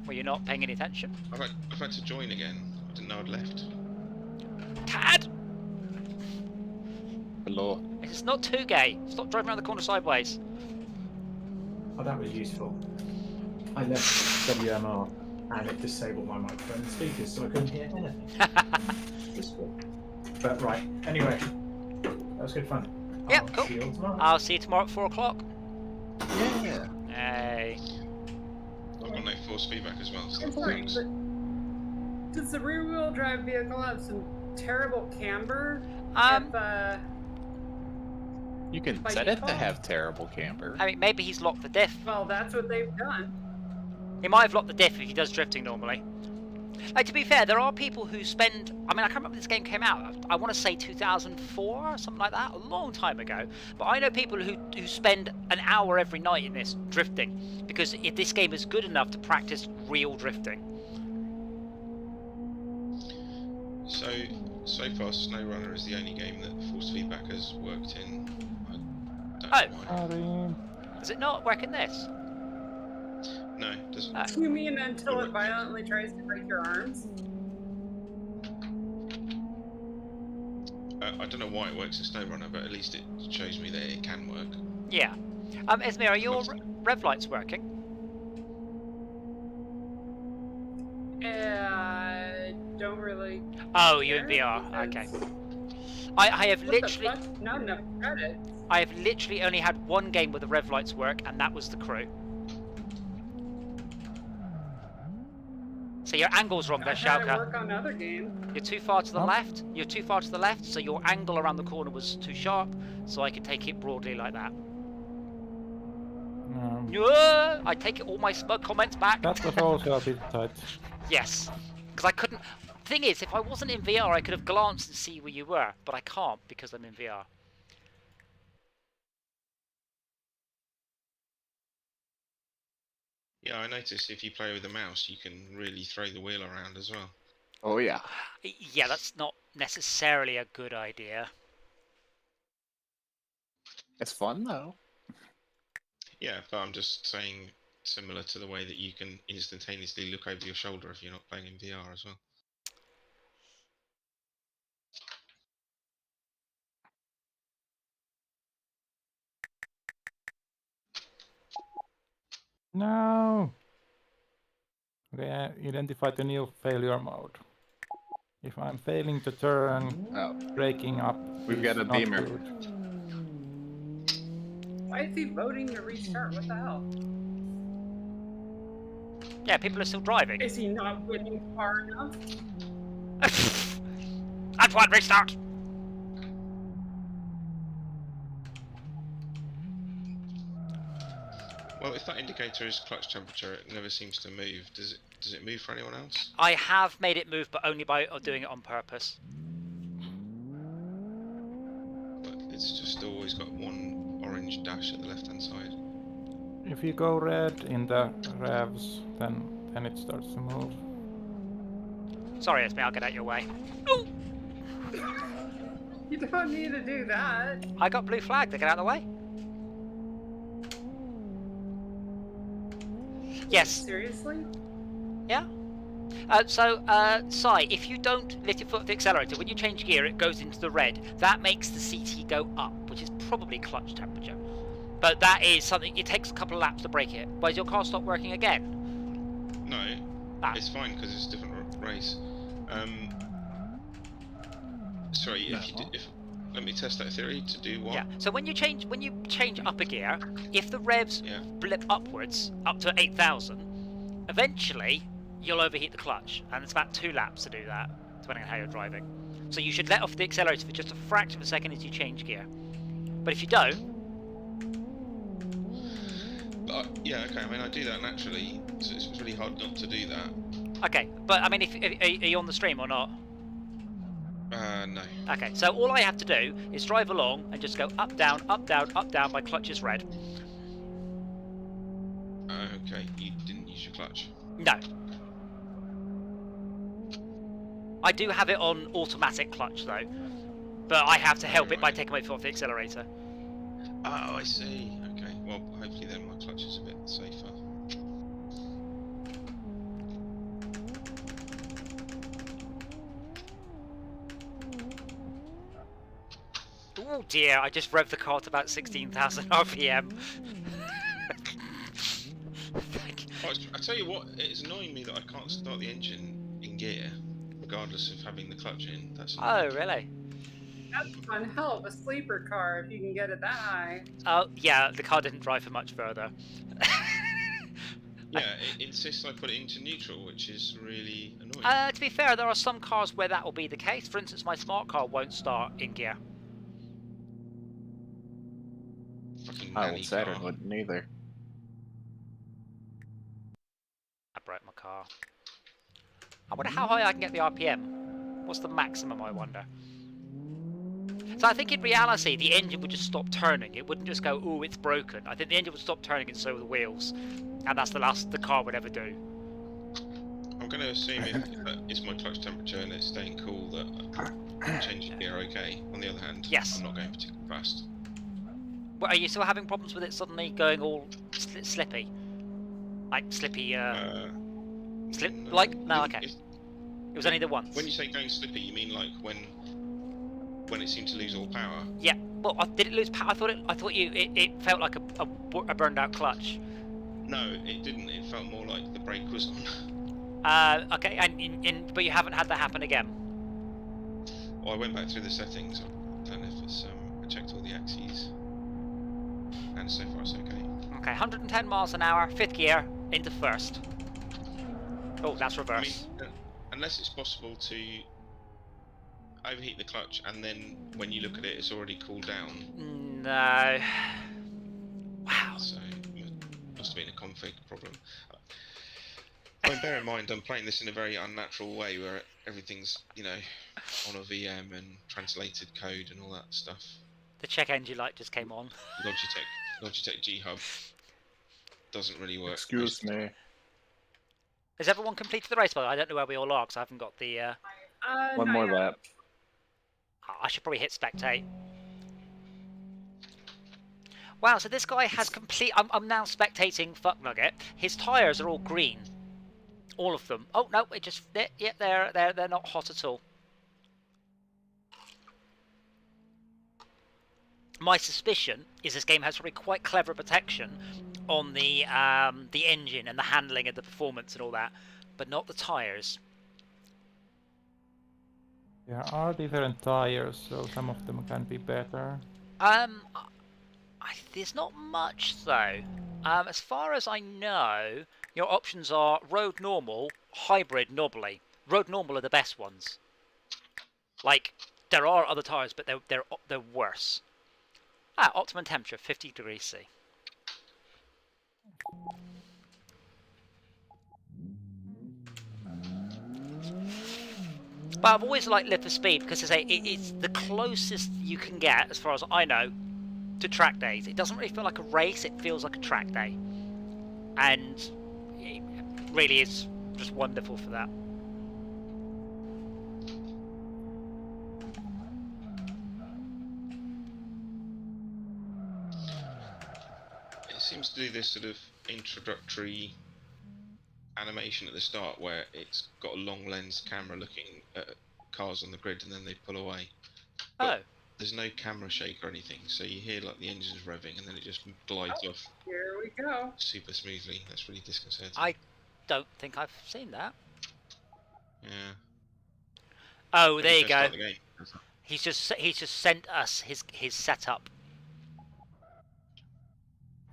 Were you not paying any attention? I've had to join again. I didn't know I'd left. Tad! Hello. It's not too gay. Stop driving around the corner sideways. oh, that was useful. I left WMR and it disabled my microphone and speakers, so I couldn't hear anything. Useful. But right, anyway, that was good fun. Yep, I'll cool. see you all tomorrow. I'll see you tomorrow at 4 o'clock. Yeah. Hey. I've got no force feedback as well. So I'm sorry, thanks. but does the rear-wheel drive vehicle have some terrible camber? Um, If, You can By set it to default? have terrible camber. I mean, maybe he's locked the diff. well, that's what they've done. He might have locked the diff if he does drifting normally. Like, to be fair, there are people who spend... I mean, I can't remember when this game came out. I want to say 2004 or something like that, a long time ago. But I know people who spend an hour every night in this drifting, because if this game is good enough to practice real drifting. So far, SnowRunner is the only game that force feedback has worked in. I don't know why. Sorry. Does it not work in this? No, it doesn't. You mean until it violently tries to break your arms? I don't know why it works in SnowRunner, but at least it shows me that it can work. Yeah. Esme, are your rev lights working? Don't really. Oh, you're in care VR. Okay. because- I have What literally. the fuck? Not enough credits. I have literally only had one game where the rev lights work, and that was The Crew. So your angle's wrong there, I've had it Shauka. work on other games. You're too far to the Huh? left. You're too far to the left, so your angle around the corner was too sharp, so I could take it broadly like that. I take it all my smug comments back. That was also a bit tight. Yes, because I couldn't. Thing is, if I wasn't in VR, I could have glanced and see where you were, but I can't because I'm in VR. Yeah, I noticed if you play with the mouse, you can really throw the wheel around as well. Oh yeah. Yeah, that's not necessarily a good idea. It's fun though. Yeah, but I'm just saying similar to the way that you can instantaneously look over your shoulder if you're not playing in VR as well. No. Okay, I identified the new failure mode. If I'm failing to turn, Oh, breaking up. we've got a is not beamer. good. Why is he voting to restart? What the hell? Yeah, people are still driving. Is he not winning far enough? Antoine, restart! Well, if that indicator is clutch temperature, it never seems to move. Does it move for anyone else? I have made it move, but only by doing it on purpose. But it's just always got one orange dash at the left-hand side. If you go red in the revs, then it starts to move. Sorry, Esme, I'll get out your way. You don't need to do that. I got blue flag to get out of the way. Yes. Seriously? Yeah. Sai, if you don't lift your foot off the accelerator, when you change gear, it goes into the red. That makes the CT go up, which is probably clutch temperature. But that is something, it takes a couple of laps to break it. Why does your car stop working again? No, Ah. it's fine because it's a different race. Sorry, let me test that theory to do what? Yeah. So when you change up a gear, if the revs Yeah. blip upwards up to 8,000, eventually you'll overheat the clutch, and it's about 2 laps to do that, depending on how you're driving. So you should let off the accelerator for just a fraction of a second as you change gear. But if you don't, Yeah, okay. I mean, I do that naturally, so it's really hard not to do that. okay. But I mean, are you on the stream or not? No. Okay. So all I have to do is drive along and just go up, down, up, down, up, down. My clutch is red. Okay, you didn't use your clutch. No. I do have it on automatic clutch though, but I have to help it by taking my foot off the accelerator. Oh, I see. Okay. Well, hopefully then my clutch is a bit safer. Oh dear, I just revved the car to about 16,000 RPM. I tell you what, it's annoying me that I can't start the engine in gear, regardless of having the clutch in. That's Oh, really? That's one hell of a sleeper car if you can get it that high. Oh, yeah, the car didn't drive for much further. Yeah, it insists I put it into neutral, which is really annoying. To be fair, there are some cars where that will be the case. For instance, my smart car won't start in gear. Fucking I nanny would Saturn car. wouldn't either. I broke my car. I wonder how high I can get the RPM. What's the maximum, I wonder? So I think in reality, the engine would just stop turning. It wouldn't just go, oh, it's broken. I think the engine would stop turning and so would the wheels. And that's the last the car would ever do. I'm going to assume if it's my clutch temperature and it's staying cool that I'm changing gear okay. On the other hand, Yes. I'm not going particularly fast. Well, are you still having problems with it suddenly going all slippy? Like slippy, slip? No. Like, no, okay. If- It was only the once. When you say going slippy, you mean like when when it seemed to lose all power. Yeah. Well, did it lose power? I thought it felt like a burned out clutch. No, it didn't. It felt more like the brake was on. Okay, but you haven't had that happen again. Well, I went back through the settings. I don't know if it's I checked all the axes, and so far it's okay. Okay, 110 miles an hour, 5th gear into 1st. Oh, that's reverse. I mean, unless it's possible to overheat the clutch, and then when you look at it, it's already cooled down. No. Wow. So it must have been a config problem. I mean, bear in mind, I'm playing this in a very unnatural way, where everything's, you know, on a VM and translated code and all that stuff. The check engine light just came on. Logitech G Hub doesn't really work. Excuse me. Has everyone completed the race? By the way, I don't know where we all are because I haven't got the. One more lap. I should probably hit spectate. Wow, so this guy has complete. I'm now spectating Fuck Nugget. His tyres are all green, all of them. Oh no, it just they're not hot at all. My suspicion is this game has probably quite clever protection on the engine and the handling and the performance and all that, but not the tyres. There are different tires, so some of them can be better. There's not much though. As far as I know, your options are road normal, hybrid, knobbly. Road normal are the best ones. Like there are other tyres, but they're worse. Optimum temperature 50 degrees C. But I've always liked Live for Speed because it's the closest you can get, as far as I know, to track days. It doesn't really feel like a race, it feels like a track day. And it really is just wonderful for that. It seems to do this sort of introductory animation at the start where it's got a long lens camera looking at cars on the grid and then they pull away. But there's no camera shake or anything, so you hear like the engine's revving and then it just glides off. Here we go. Super smoothly. That's really disconcerting. I don't think I've seen that. Yeah. Oh, there you go. The game. He's just sent us his setup.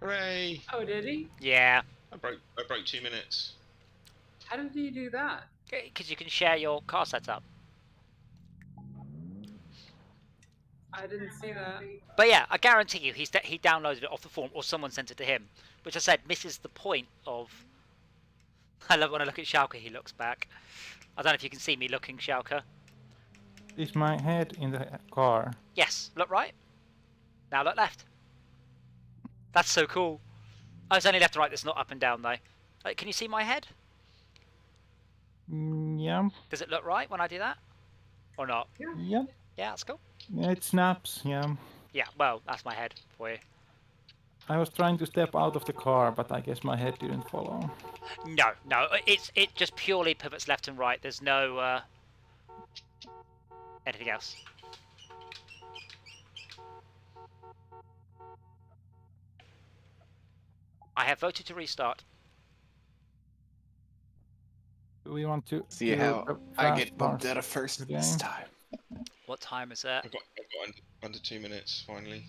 Hooray! Oh, did he? Yeah. I broke 2 minutes. How did he do that? Because you can share your car setup. I didn't see that. But yeah, I guarantee you he downloaded it off the forum or someone sent it to him. Which I said misses the point of... I love when I look at Schalke, he looks back. I don't know if you can see me looking, Schalke. Is my head in the car? Yes, look right. Now look left. That's so cool. Oh, it's only left and right, it's not up and down though. Can you see my head? Yeah. Does it look right when I do that? Or not? Yeah. Yeah, that's cool. Yeah, it snaps, yeah. Yeah, well, that's my head for you. I was trying to step out of the car, but I guess my head didn't follow. No, it just purely pivots left and right. There's no anything else. I have voted to restart. Do we want to See how I get bumped out of first this time. What time is it? I got under 2 minutes finally.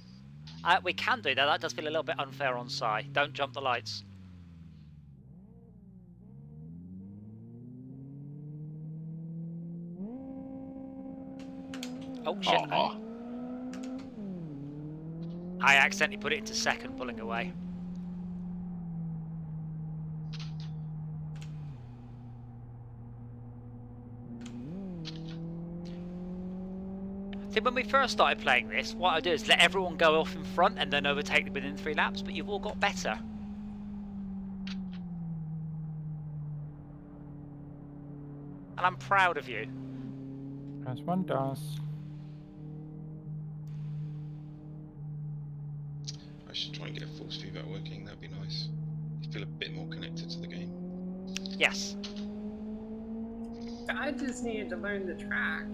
We can do that. That does feel a little bit unfair on Sai. Don't jump the lights. Oh shit! I accidentally put it into second, pulling away. See, when we first started playing this, what I do is let everyone go off in front and then overtake them within 3 laps, but you've all got better. And I'm proud of you. As one does. I should try and get force feedback working, that'd be nice. You feel a bit more connected to the game. Yes. I just needed to learn the track.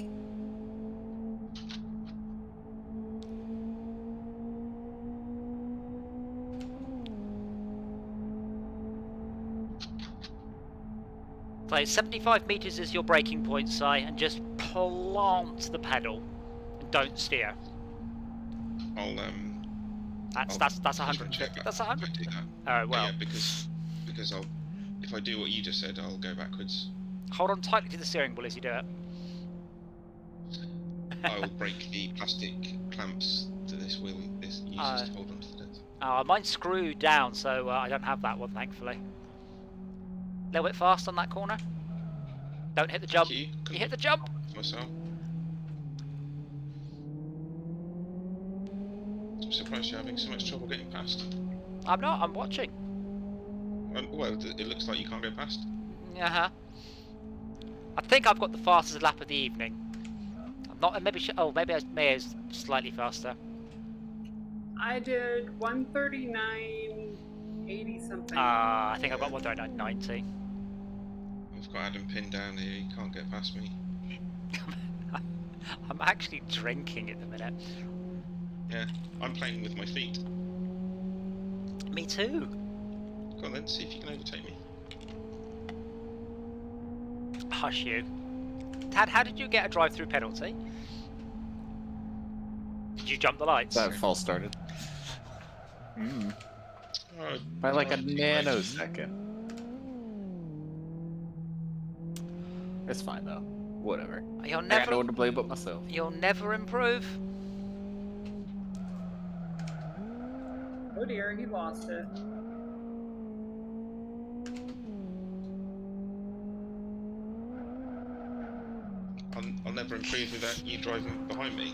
So 75 meters is your braking point, Si, and just plant the pedal and don't steer. I'll That's 150. That's 100. do that. Oh well. Yeah, because if I do what you just said, I'll go backwards. Hold on tightly to the steering wheel as you do it. I will break the plastic clamps that this wheel uses to hold onto the desk. Mine's screwed down, so I don't have that one, thankfully. A little bit fast on that corner. Don't hit the jump. You hit the jump. Myself. I'm surprised you're having so much trouble getting past. I'm not. I'm watching. Well, it looks like you can't go past. I think I've got the fastest lap of the evening. I'm not. Maybe. Maybe I may is slightly faster. I did 139.80 something. I think I've got 139.90. I've got Adam pinned down here. He can't get past me. I'm actually drinking at the minute. Yeah, I'm playing with my feet. Me too. Go on then, see if you can overtake me. Hush you. Tad, how did you get a drive-through penalty? Did you jump the lights? That false started. By like a nanosecond. It's fine though. Whatever. You'll I got never. no one to blame but myself. You'll never improve. Oh dear, he lost it. I'll never improve without you driving behind me.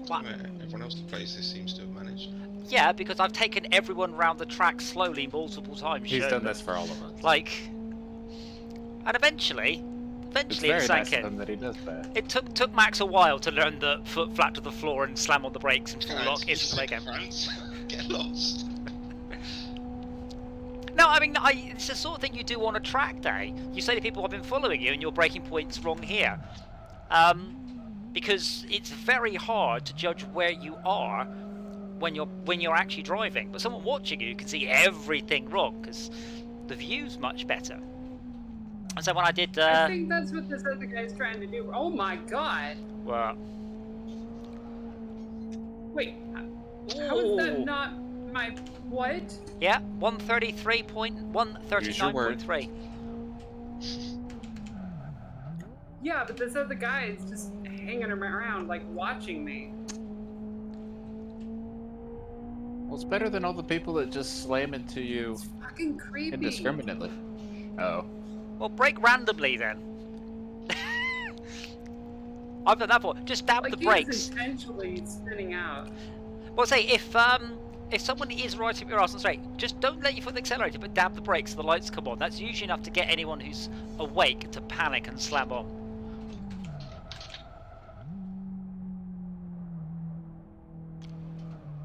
What? Everyone else that plays this seems to have managed. Yeah, because I've taken everyone round the track slowly multiple times. He's done this for all of us. Like, and eventually It's it very sank nice of in. him that he does that. It took Max a while to learn the foot flat to the floor and slam on the brakes and full lock instantly again. Get lost. No, I mean, it's the sort of thing you do on a track day. You say to people, I've been following you and your braking point's wrong here. Because it's very hard to judge where you are when you're actually driving. But someone watching you can see everything wrong because the view's much better. And so when I did... I think that's what this other guy's trying to do. Oh my god! Well... Wait, how is that not my... what? Yeah, 139.3. Yeah, but this other guy is just hanging around, like, watching me. Well, it's better than all the people that just slam into you It's fucking creepy. indiscriminately. Oh. Well, brake randomly then. I've done that before. Just dab Like, the he brakes. is intentionally spinning out. Well, say if someone is right up your arse and straight, just don't let your foot on the accelerator, but dab the brakes so the lights come on. That's usually enough to get anyone who's awake to panic and slam on.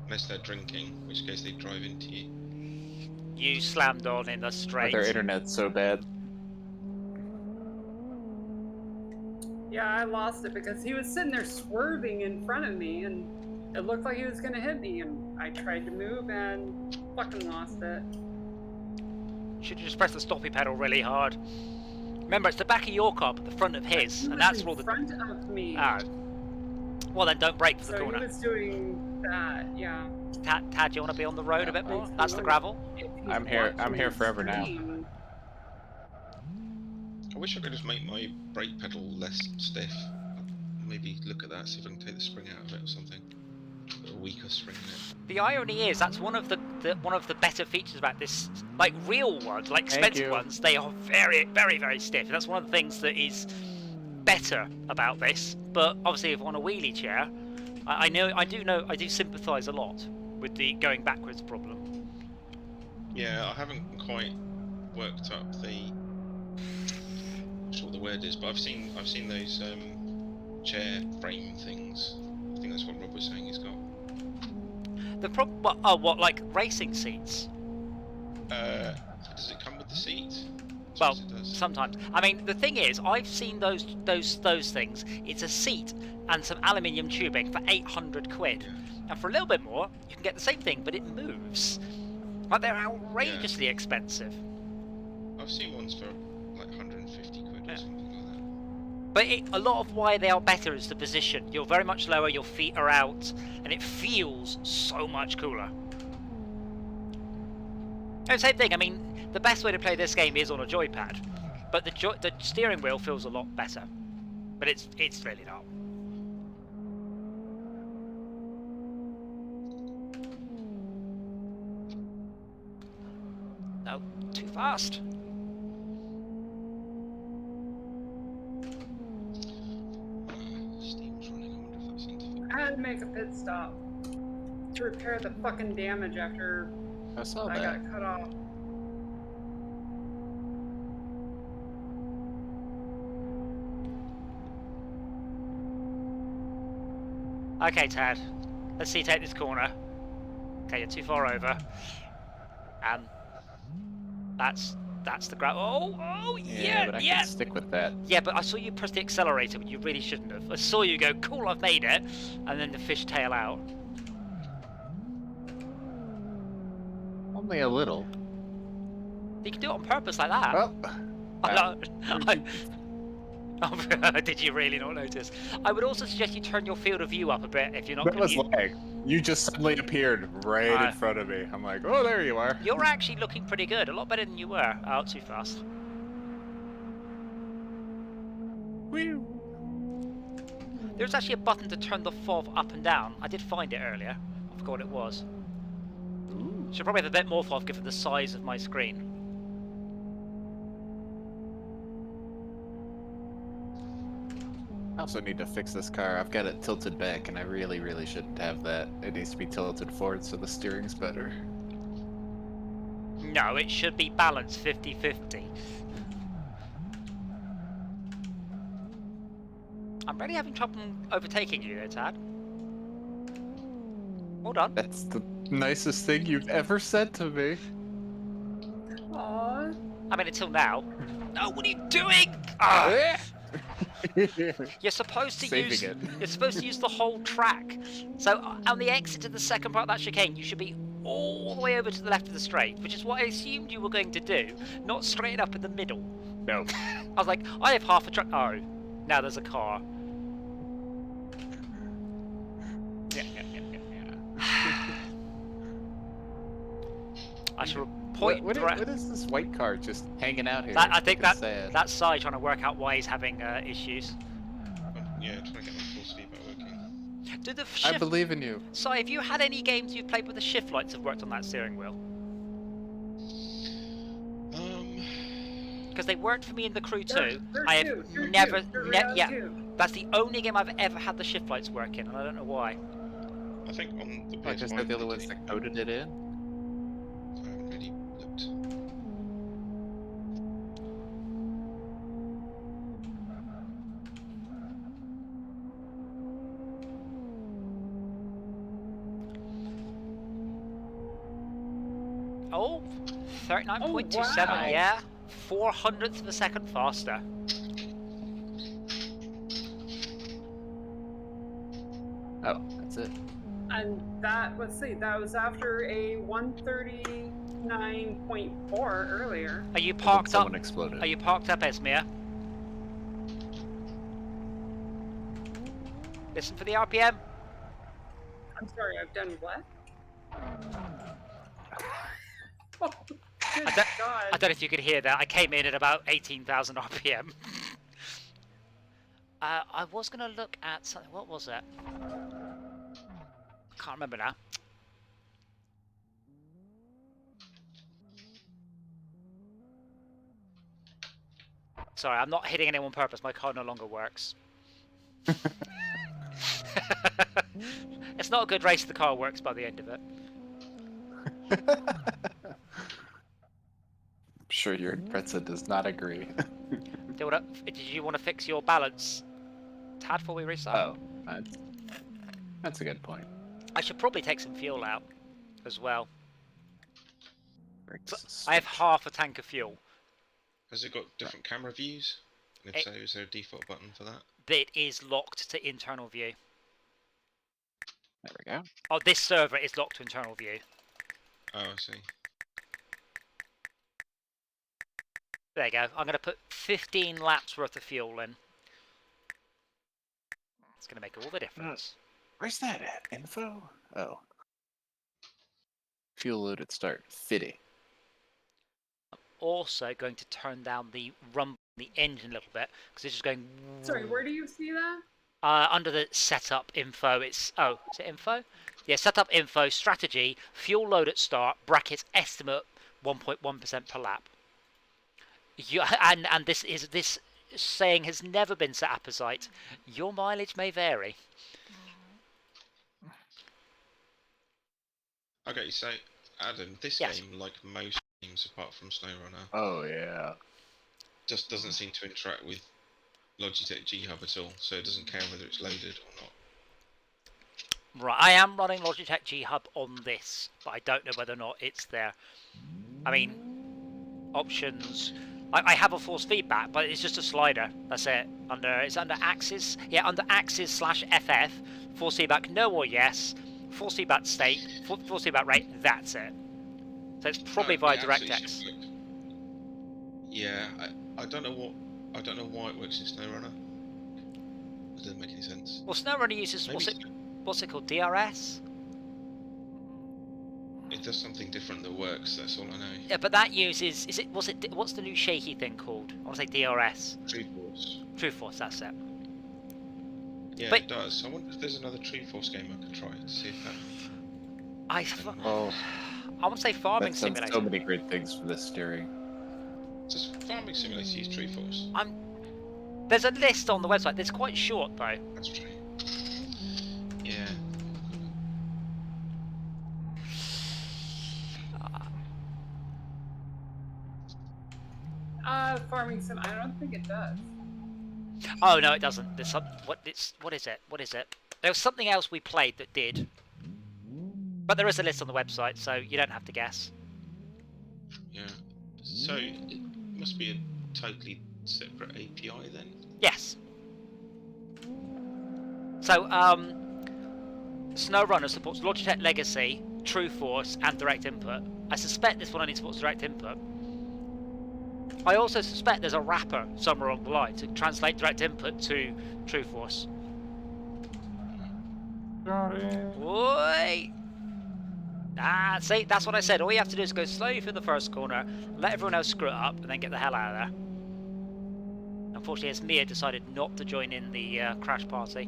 Unless they're drinking, in which case they drive into you. You slammed on in the straight. Their internet's so bad. Yeah, I lost it because he was sitting there swerving in front of me and it looked like he was gonna hit me and I tried to move and fucking lost it. Should you just press the stoppy pedal really hard? Remember, it's the back of your car, but the front of his, He and was that's in where all the... front of me. Oh. Well, then don't brake for the So corner. he was doing that, yeah. Tad, do you want to be on the road a bit more? Makes me That's the wonder gravel. if he's I'm here watching forever now. stream. I wish I could just make my brake pedal less stiff. Maybe look at that, see if I can take the spring out of it or something. Put a weaker spring in it. The irony is that's one of the better features about this, like real ones, like Thank expensive you. ones. They are very, very, very stiff. And that's one of the things that is better about this. But obviously, if on a wheelie chair, I do sympathise a lot with the going backwards problem. Yeah, I haven't quite worked up the... I'm not sure what the word is, but I've seen those chair frame things. I think that's what Rob was saying he's got. The problem, what like racing seats? Does it come with the seat? Well, It does. sometimes. I mean, the thing is, I've seen those things. It's a seat and some aluminium tubing for 800 quid, and for a little bit more, you can get the same thing, but it moves. Like they're outrageously expensive. I've seen ones for like £100 would or something like that. But a lot of why they are better is the position. You're very much lower, your feet are out, and it feels so much cooler. And same thing, I mean, the best way to play this game is on a joypad, but the steering wheel feels a lot better. But it's really not. No, too fast. Steam's running. I wonder if that's interfering. I had to make a pit stop to repair the fucking damage after I saw I that. got cut off. Okay, Tad. Let's see you take this corner. Okay, you're too far over. And that's the grab. Oh, yeah, but I yeah. can stick with that. Yeah, but I saw you press the accelerator when you really shouldn't have. I saw you go, cool, I've made it, and then the fishtail out. Only a little. You can do it on purpose like that. Well, Did you really not notice? I would also suggest you turn your field of view up a bit if you're not that going was to. lag. You just suddenly appeared right in front of me. I'm like, oh, there you are. You're actually looking pretty good, a lot better than you were. Oh, too fast. Whew. There's actually a button to turn the FOV up and down. I did find it earlier. I forgot what it was. Should probably have a bit more FOV given the size of my screen. I also need to fix this car. I've got it tilted back, and I really, really shouldn't have that. It needs to be tilted forward so the steering's better. No, it should be balanced 50-50. I'm really having trouble overtaking you there, Tad. Hold on. That's the nicest thing you've ever said to me. Aww. I mean, until now. No, what are you doing? Ah! You're supposed to Saving use. it. You're supposed to use the whole track. So on the exit to the second part of that chicane, you should be all the way over to the left of the straight, which is what I assumed you were going to do, not straight up in the middle. No. I was like, I have half a track. Oh, now there's a car. Yeah. I shall point. What is this white car just hanging out here? I think It's sad. that's Sai trying to work out why he's having issues. Yeah, trying to get my full speed back working. Do the I shift? believe in you. Sai, have you had any games you've played where the shift lights have worked on that steering wheel? Because they worked for me in the Crew 2. I have never, yeah. That's the only game I've ever had the shift lights working, and I don't know why. I think on the I just PS5 know the other they ones do. that coded it in. I haven't really looked. Oh, 39.27, Oh, wow. yeah. 400th of a second faster. Oh, that's it. And that, let's see, that was after a 139.4 earlier. Are you parked up? Someone exploded. Are you parked up, Esmir? Listen for the RPM. I'm sorry, I've done what? Oh, good I God. don't know if you could hear that. I came in at about 18,000 RPM. I was going to look at something. What was it? I can't remember now. Sorry, I'm not hitting anyone on purpose. My car no longer works. It's not a good race if the car works by the end of it. I'm sure your Pretza does not agree. Did you want to fix your balance, Tad, before we restart? Oh, that's a good point. I should probably take some fuel out as well. Brings So us I have switch. half a tank of fuel. Has it got different camera views? And if so, is there a default button for that? That is locked to internal view. There we go. Oh, this server is locked to internal view. Oh, I see. There you go. I'm going to put 15 laps worth of fuel in. It's going to make all the difference. Where's that at? Info? Oh. Fuel load at start. Fitting. Also going to turn down the rumble, the engine a little bit, because it's just going... Sorry, where do you see that? Under the setup info, it's... Oh, is it info? Yeah, setup info, strategy, fuel load at start, brackets, estimate, 1.1% per lap. And this saying has never been set up as sight. Your mileage may vary. Okay, so Adam, this Yes. game, like most games apart from SnowRunner, Oh, yeah. just doesn't seem to interact with Logitech G Hub at all, so it doesn't care whether it's loaded or not. Right, I am running Logitech G Hub on this, but I don't know whether or not it's there. I mean, options. I have a force feedback, but it's just a slider. That's it. It's under axis. Yeah, under axis /FF. Force feedback, no or yes. Force feedback state. Force feedback rate. That's it. So it's probably via DirectX. Yeah, I don't know why it works in SnowRunner. It doesn't make any sense. Well, SnowRunner uses what's it called? DRS. It does something different that works. That's all I know. Yeah, but that uses what's the new shaky thing called? I want to say DRS. True Force. True Force. That's it. Yeah, But- it does. I wonder if there's another True Force game I could try to see if that. I Oh, want to say Farming that's done Simulator. so many great things for this steering. Does Farming Simulator use True Force? There's a list on the website. It's quite short though. That's true. Yeah. Farming sim. I don't think it does. Oh no, it doesn't. There's some. What is it? What is it? There was something else we played that did. But there is a list on the website, so you don't have to guess. Yeah. So it must be a totally separate API then. Yes. So SnowRunner supports Logitech Legacy, True Force, and Direct Input. I suspect this one only supports Direct Input. I also suspect there's a wrapper somewhere along the line to translate Direct Input to True Force. Sorry. Wait. Ah, see, that's what I said. All you have to do is go slowly through the first corner, let everyone else screw it up, and then get the hell out of there. Unfortunately, as Mia decided not to join in the crash party.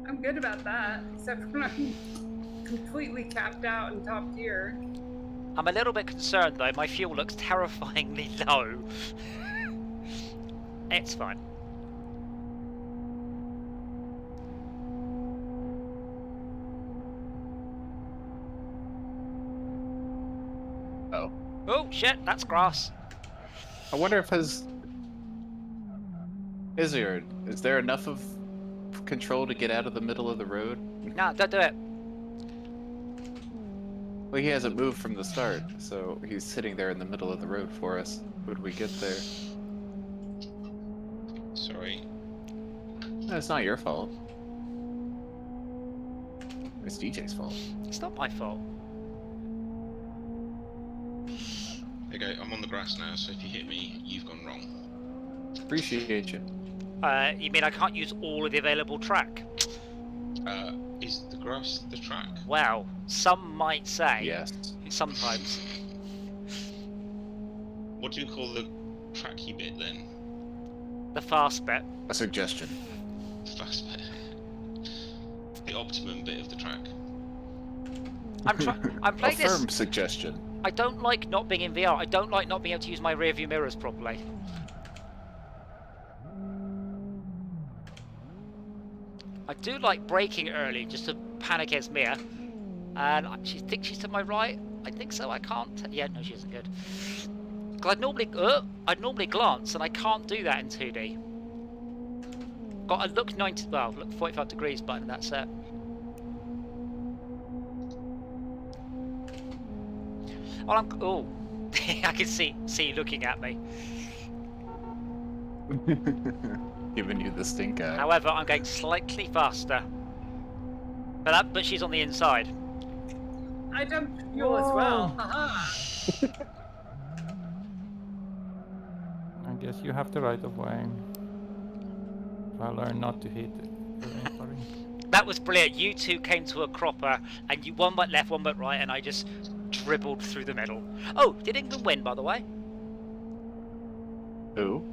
I'm good about that, except when I'm completely capped out in top tier. I'm a little bit concerned though. My fuel looks terrifyingly low. It's fine. Oh. Oh shit, that's grass. I wonder if is there enough of control to get out of the middle of the road? No, don't do it. Well, he hasn't moved from the start, so he's sitting there in the middle of the road for us. Would we get there? Sorry. No, it's not your fault. It's DJ's fault. It's not my fault. There you go. I'm on the grass now, so if you hit me, you've gone wrong. Appreciate you. You mean I can't use all of the available track? Is the grass the track? Well, some might say. Yes. Sometimes. What do you call the tracky bit then? The fast bit. A suggestion. Fast bit. The optimum bit of the track. I'm A playing this. firm suggestion. I don't like not being in VR. I don't like not being able to use my rear view mirrors properly. I do like braking early just to panic against Mia. And she thinks she's to my right. I think so. I can't. Yeah, no, she isn't good. Because I'd normally glance, and I can't do that in 2D. Got a look 45 degrees button. And that's it. Oh, I can see you looking at me. Giving you the stink eye. However, I'm going slightly faster. But she's on the inside. I dumped fuel as well. Haha. guess you have the right of way. If I learn not to hit anybody. That was brilliant. You two came to a cropper, and you one went left, one went right, and I just dribbled through the middle. Oh, did England win, by the way? Who?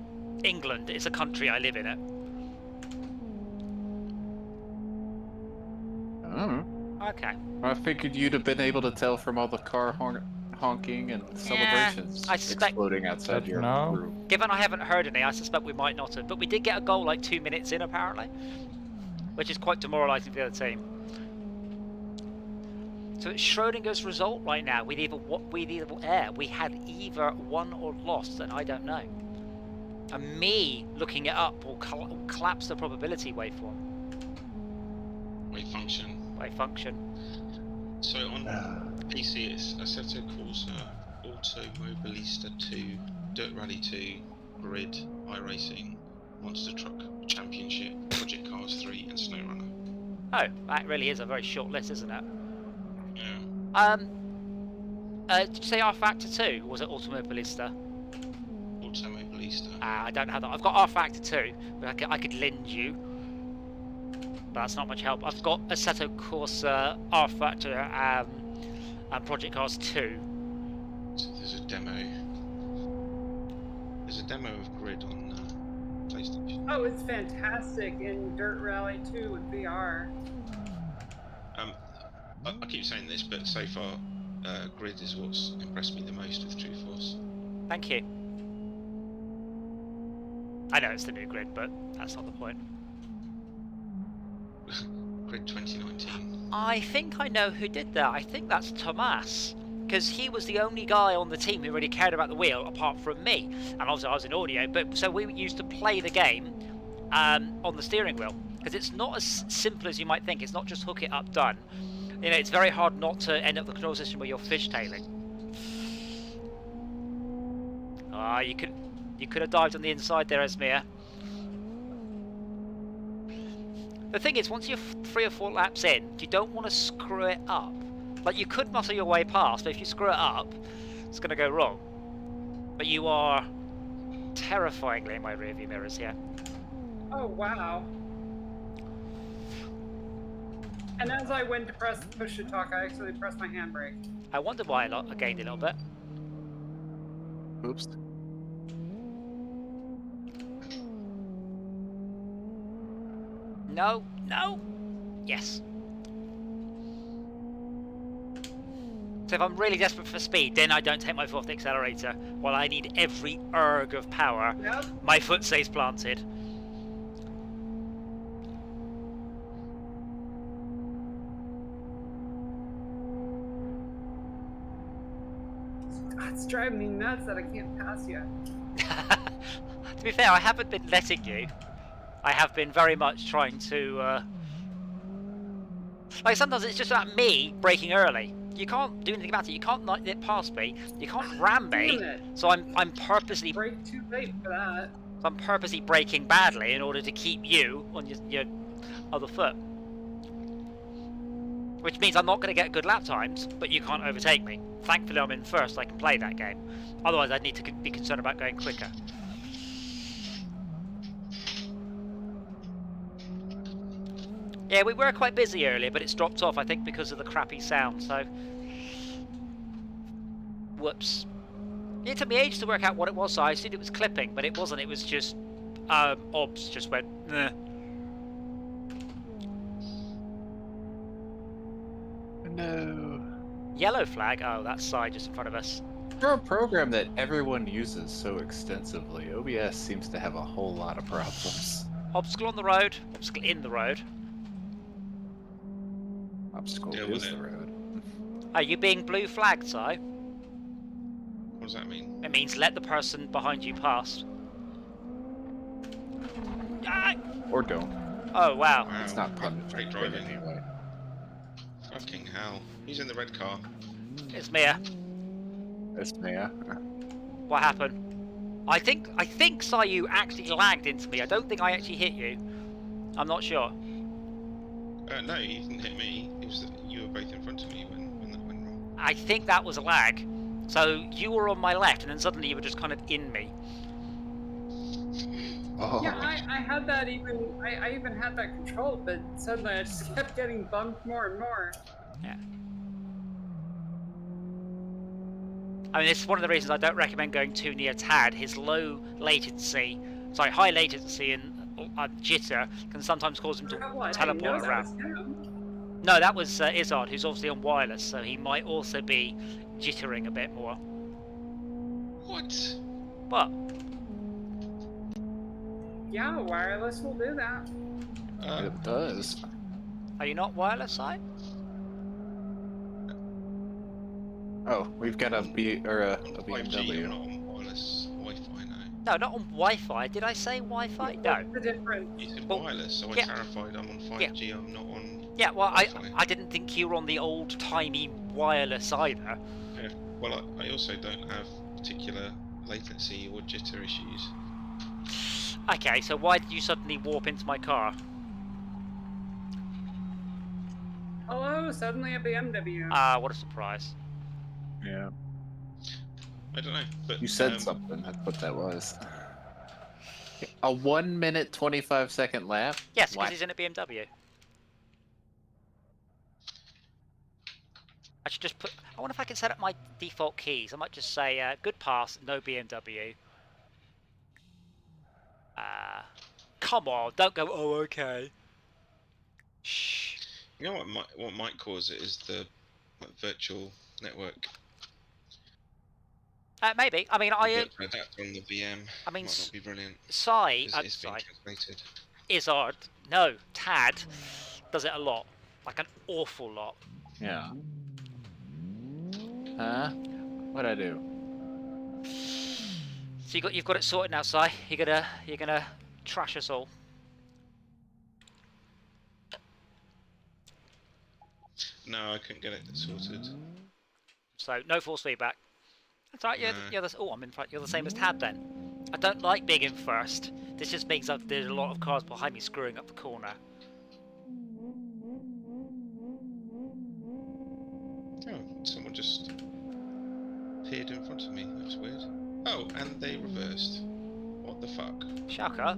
England. It's a country I live in it. Oh. Okay. I figured you'd have been able to tell from all the car honking and celebrations I suspect- exploding outside your No. room. Given I haven't heard any, I suspect we might not have. But we did get a goal like 2 minutes in, apparently, which is quite demoralising for the other team. So it's Schrodinger's result right now. We had either won or lost, and I don't know. And me looking it up will collapse the probability waveform. Wave function. Wave function. So on PC it's Assetto Corsa, Automobilista 2, Dirt Rally 2, Grid, iRacing, Monster Truck Championship, Project Cars 3 and SnowRunner. Oh, that really is a very short list, isn't it? Yeah. Did you say R Factor 2? Or was it Automobilista? Automobilista. I don't have that. I've got R Factor 2, but I could lend you. But that's not much help. I've got Assetto Corsa, R Factor, and Project Cars 2. So there's a demo. There's a demo of Grid on PlayStation. Oh, it's fantastic in Dirt Rally 2 with VR. I keep saying this, but so far, Grid is what's impressed me the most with True Force. Thank you. I know it's the new Grid, but that's not the point. Grid 2019. I think I know who did that. I think that's Tomas, because he was the only guy on the team who really cared about the wheel, apart from me. And obviously I was in audio, but so we used to play the game on the steering wheel, because it's not as simple as you might think. It's not just hook it up, done. You know, it's very hard not to end up the control system where you're fishtailing. Ah, you could have dived on the inside there, Esmir. The thing is, once you're 3 or 4 laps in, you don't want to screw it up. Like, you could muscle your way past, but if you screw it up, it's going to go wrong. But you are terrifyingly in my rearview mirrors here. Oh, wow. And as I went to press push to talk, I actually pressed my handbrake. I wonder why I gained a little bit. Oops. No, no, yes. So if I'm really desperate for speed, then I don't take my foot off the accelerator. While I need every erg of power, Yep. my foot stays planted. It's driving me nuts that I can't pass yet. To be fair, I haven't been letting you. I have been very much trying to... Like, sometimes it's just about me braking early. You can't do anything about it. You can't not get past me. You can't ram me. Damn it. So I'm purposely... Brake too late for that. I'm purposely braking badly in order to keep you on your other foot. Which means I'm not going to get good lap times, but you can't overtake me. Thankfully I'm in first, I can play that game. Otherwise I'd need to be concerned about going quicker. Yeah, we were quite busy earlier, but it's dropped off, I think, because of the crappy sound, so... Whoops. It took me ages to work out what it was, so I assumed it was clipping, but it wasn't, it was just... OBS just went... Nah. No. Yellow flag? Oh, that side just in front of us. For a program that everyone uses so extensively, OBS seems to have a whole lot of problems. Obstacle on the road, obstacle in the road. Obstacle Deal is with the it. road. Are you being blue flagged, Si? What does that mean? It means let the person behind you pass. Ah! Or don't. Oh, wow. Wow. It's not punishment Great in driving. any way. Fucking hell. He's in the red car. It's Mia. It's Mia. What happened? I think Si, you actually lagged into me. I don't think I actually hit you. I'm not sure. No, you didn't hit me. It was you were both in front of me when that went wrong. I think that was a lag. So you were on my left, and then suddenly you were just kind of in me. Oh. Yeah, I had that even. I even had that controlled, but suddenly I just kept getting bumped more and more. Yeah. I mean, this is one of the reasons I don't recommend going too near Tad. His high latency and jitter can sometimes cause him to teleport around. No, that was Izzard, who's obviously on wireless, so he might also be jittering a bit more. What? What? Yeah, wireless will do that. It does. Are you not wireless, I? Oh, we've got a on 5G, I'm BMW. not on wireless Wi-Fi now. No, not on Wi-Fi. Did I say Wi-Fi? No. What's the difference? You said Well, wireless, so I yeah. clarified I'm on 5G, I'm not on Yeah, well, Wi-Fi. I didn't think you were on the old-timey wireless either. Yeah. Well, I also don't have particular latency or jitter issues. Okay, so why did you suddenly warp into my car? Hello, suddenly a BMW. Ah, what a surprise. Yeah. I don't know, but You said something. That's what that was. A 1 minute 25-second lap? Yes, because Why? he's in a BMW. I should just put... I wonder if I can set up my default keys. I might just say, good pass, no BMW. Come on, don't go, oh, okay. Shh. you know what might cause it is the virtual network. Maybe. I mean, The adapter on the VM I mean, might not be brilliant. It's being Translated. Izzard, no, Tad does it a lot, like an awful lot. Yeah. Huh? What'd I do? So you've got it sorted now, Si. You're gonna trash us all. No, I couldn't get it sorted. So no force feedback. That's right. You're the. Oh, I'm in front. You're the same as Tad then. I don't like being in first. This just means that there's a lot of cars behind me screwing up the corner. Oh, someone just appeared in front of me. That's weird. Oh, and they reversed. What the fuck? Shaka.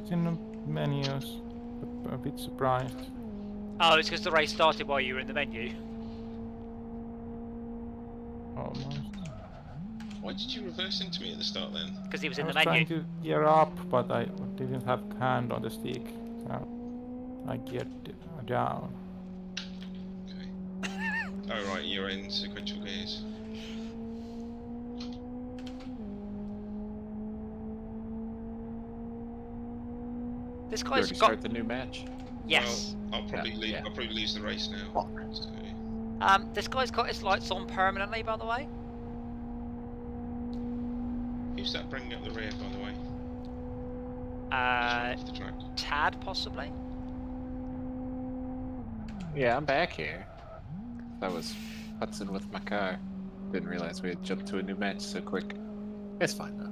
It's in the menus. A bit surprised. Oh, it's because the race started while you were in the menu. Almost. Why did you reverse into me at the start then? Because he was I in was the menu. trying to gear up, but I didn't have hand on the stick. So I geared down. Okay. Oh right, you're in sequential gears. This You guy's already got. start the new match? Yes. Well, I'll probably Yeah. I'll probably lose the race now. Oh. So, This guy's got his lights on permanently, by the way. who's that bringing up the rear, by the way? Off the track. Tad possibly. Yeah, I'm back here. I was putzing with my car. Didn't realize we had jumped to a new match so quick. It's fine though.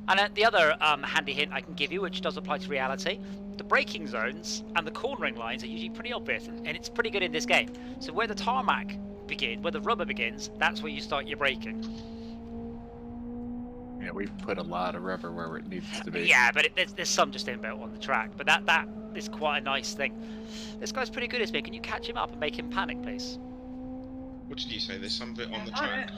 And the other handy hint I can give you, which does apply to reality, the braking zones and the cornering lines are usually pretty obvious, and it's pretty good in this game. So where the tarmac begins, where the rubber begins, that's where you start your braking. Yeah, we put a lot of rubber where it needs to be. Yeah, but there's some just inbuilt on the track, but that is quite a nice thing. This guy's pretty good at me. Can you catch him up and make him panic, please? What did you say? There's some bit on the track.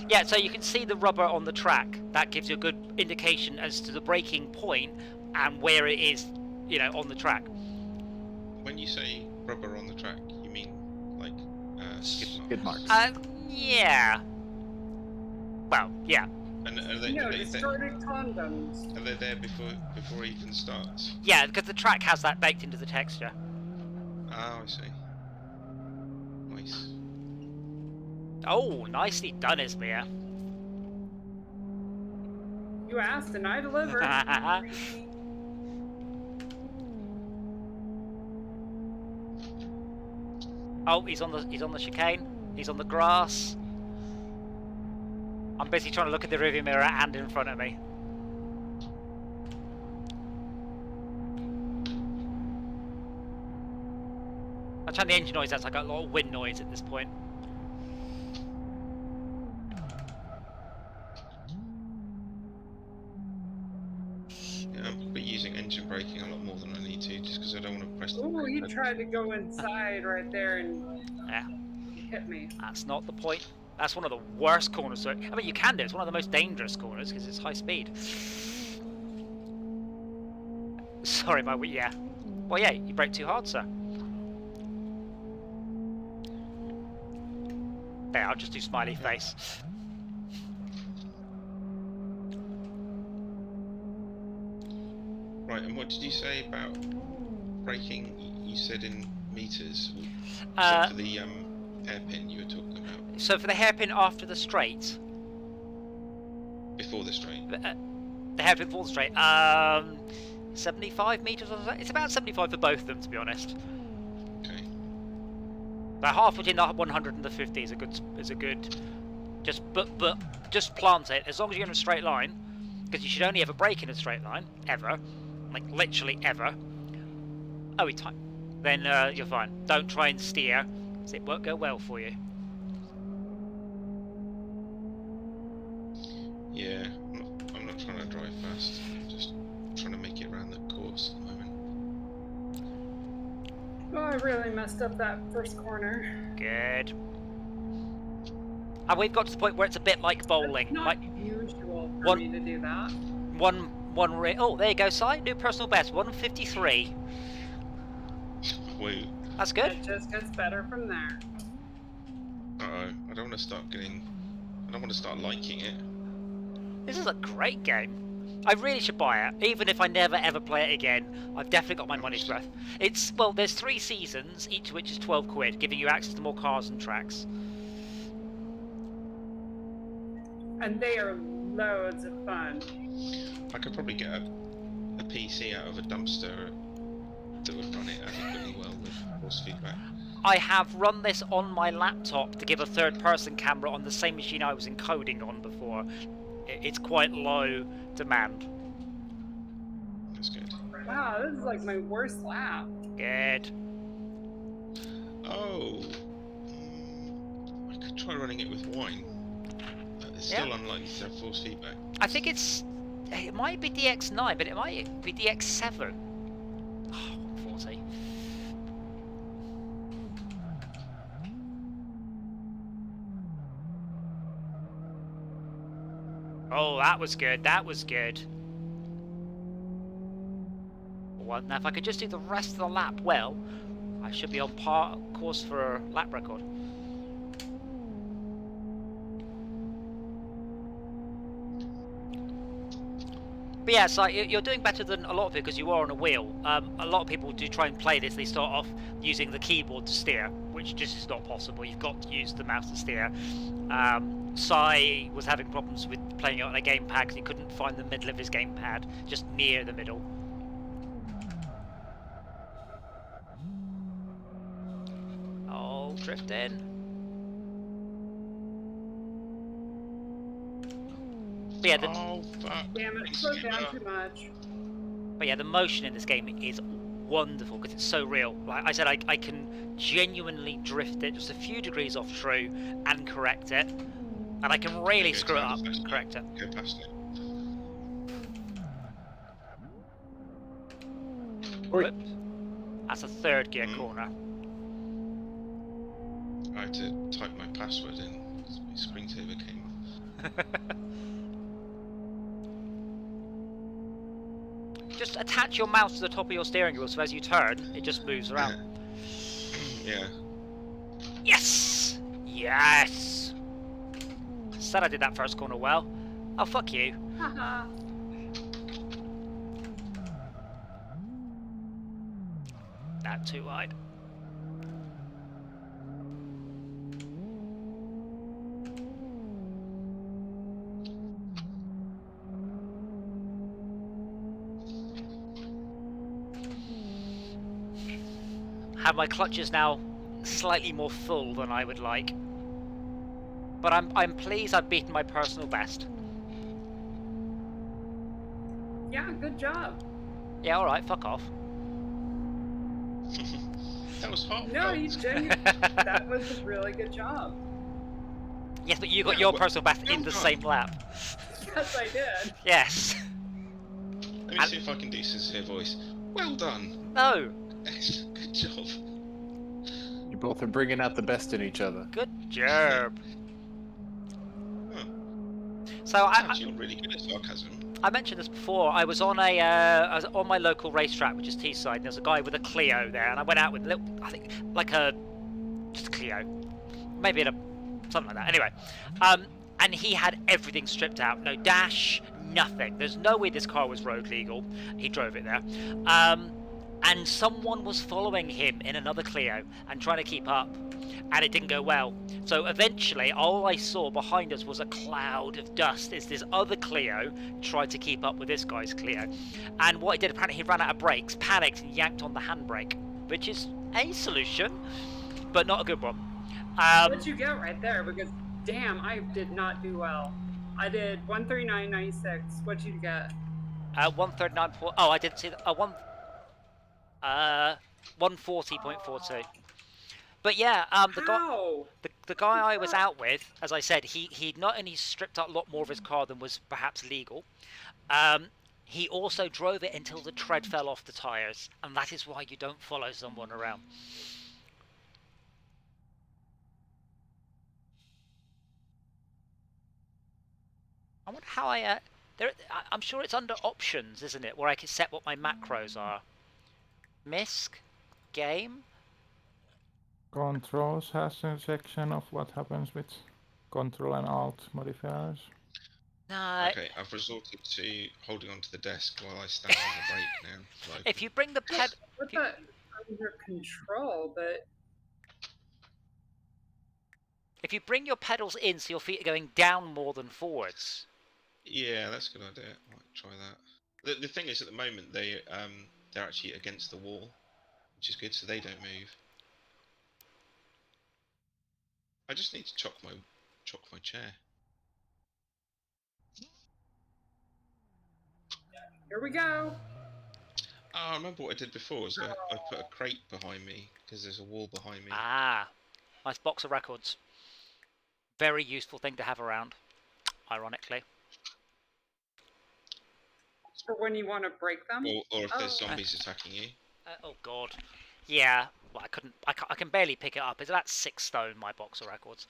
Yeah, so you can see the rubber on the track. That gives you a good indication as to the braking point and where it is, you know, on the track. When you say rubber on the track, you mean like skid marks? Skid marks. Yeah. Well, yeah. And are they, No, are they there, distorted condoms. are they there before it even starts? Yeah, because the track has that baked into the texture. Oh, I see. Nice. Oh, nicely done, Ismir. You asked and I delivered. Oh, he's on the chicane. He's on the grass. I'm busy trying to look at the rearview mirror and in front of me. I turn the engine noise out, so I got a lot of wind noise at this point. That's Ooh, he tried to go inside right there and Yeah, hit me. that's not the point. That's one of the worst corners. I mean, you can do it. It's one of the most dangerous corners because it's high speed. Sorry, yeah. Well, yeah, you brake too hard, sir. There, I'll just do smiley face. Right, and what did you say about braking? You said in meters. For the hairpin you were talking about. So for the hairpin after the straight. Before the straight. The hairpin before the straight. 75 meters or so. It's about 75 for both of them, to be honest. Okay. About half between the 100 and the 50 is a good. Just just plant it as long as you're in a straight line, because you should only ever brake in a straight line ever, like literally ever. Oh, we time. Then you're fine. Don't try and steer, because it won't go well for you. Yeah, I'm not trying to drive fast. I'm just trying to make it around the course at the moment. Oh, I really messed up that first corner. Good. And we've got to the point where it's a bit like bowling. It's not like usual for me to do that. Oh, there you go, Si. New personal best, 153. Woo. That's good. It just gets better from there. Uh-oh, I don't want to start liking it. This is a great game. I really should buy it, even if I never ever play it again. I've definitely got my money's worth. Well, there's 3 seasons, each of which is 12 quid, giving you access to more cars and tracks. And they are loads of fun. I could probably get a PC out of a dumpster that would run it adequately well with force feedback. I have run this on my laptop to give a third-person camera on the same machine I was encoding on before. It's quite low demand. That's good. Wow, this is like my worst lap. Good. Oh, I could try running it with wine. It's still unlikely to have force feedback. I think it might be DX9, but it might be DX7. Oh, 140. Oh, that was good. That was good. Well, now if I could just do the rest of the lap well, I should be on course for a lap record. But yeah, so you're doing better than a lot of people because you are on a wheel. A lot of people do try and play this. They start off using the keyboard to steer, which just is not possible. You've got to use the mouse to steer. Sai was having problems with playing it on a gamepad because he couldn't find the middle of his gamepad, just near the middle. Oh, drift in. But yeah, Oh, fuck. Damn it, slowed down too much. But yeah, the motion in this game is wonderful because it's so real. Like I said, I can genuinely drift it just a few degrees off true and correct it. And I can really screw it up and correct it. Go past it. Whoops. That's a 3rd gear corner. I had to type my password in because my screensaver came off. Just attach your mouse to the top of your steering wheel so as you turn, it just moves around. Yeah. Yes! Yes! Said I did that first corner well. Oh, fuck you. Haha. That too wide. Have my clutches now slightly more full than I would like. But I'm pleased I've beaten my personal best. Yeah, good job. Yeah, alright, fuck off. That was hot. No, you genuinely. That was a really good job. Yes, but you got Yeah, your well, personal best in well the done. same lap. Yes, I did. Yes. Let me see if I can do sincere voice. Well done. No. Excellent. Good job. You both are bringing out the best in each other. Good job. Huh. So You're really good at sarcasm. I mentioned this before. I was on I was on my local racetrack, which is Teesside. And there's a guy with a Clio there, and I went out with I think like just a Clio, maybe something like that. Anyway, and he had everything stripped out, no dash, nothing. There's no way this car was road legal. He drove it there, and someone was following him in another Clio and trying to keep up, and it didn't go well. So eventually, all I saw behind us was a cloud of dust as this other Clio tried to keep up with this guy's Clio. And what he did, apparently he ran out of brakes, panicked, and yanked on the handbrake, which is a solution, but not a good one. What'd you get right there? Because, damn, I did not do well. I did 139.96. What'd you get? 139.4. Oh, I didn't see that. 140.42. But yeah, the guy I was out with, as I said, he not only stripped out a lot more of his car than was perhaps legal, he also drove it until the tread fell off the tires, and that is why you don't follow someone around. I wonder how I'm sure it's under options, isn't it, where I can set what my macros are. MISC, game. Controls has a section of what happens with Control and Alt modifiers. No. Okay, I've resorted to holding onto the desk while I stand on the brake now. Like, If you bring the ped... What's that under control, but... If you bring your pedals in so your feet are going down more than forwards. yeah, that's a good idea. I might try that. The thing is, at the moment, they're actually against the wall, which is good, so they don't move. I just need to chock my chair. Here we go. Oh, I remember what I did before. Was I put a crate behind me because there's a wall behind me. Ah, nice box of records. Very useful thing to have around, ironically. For when you want to break them? Or if there's zombies attacking you. Oh god. Yeah. Well, I can barely pick it up. It's about 6 stone, my box of records.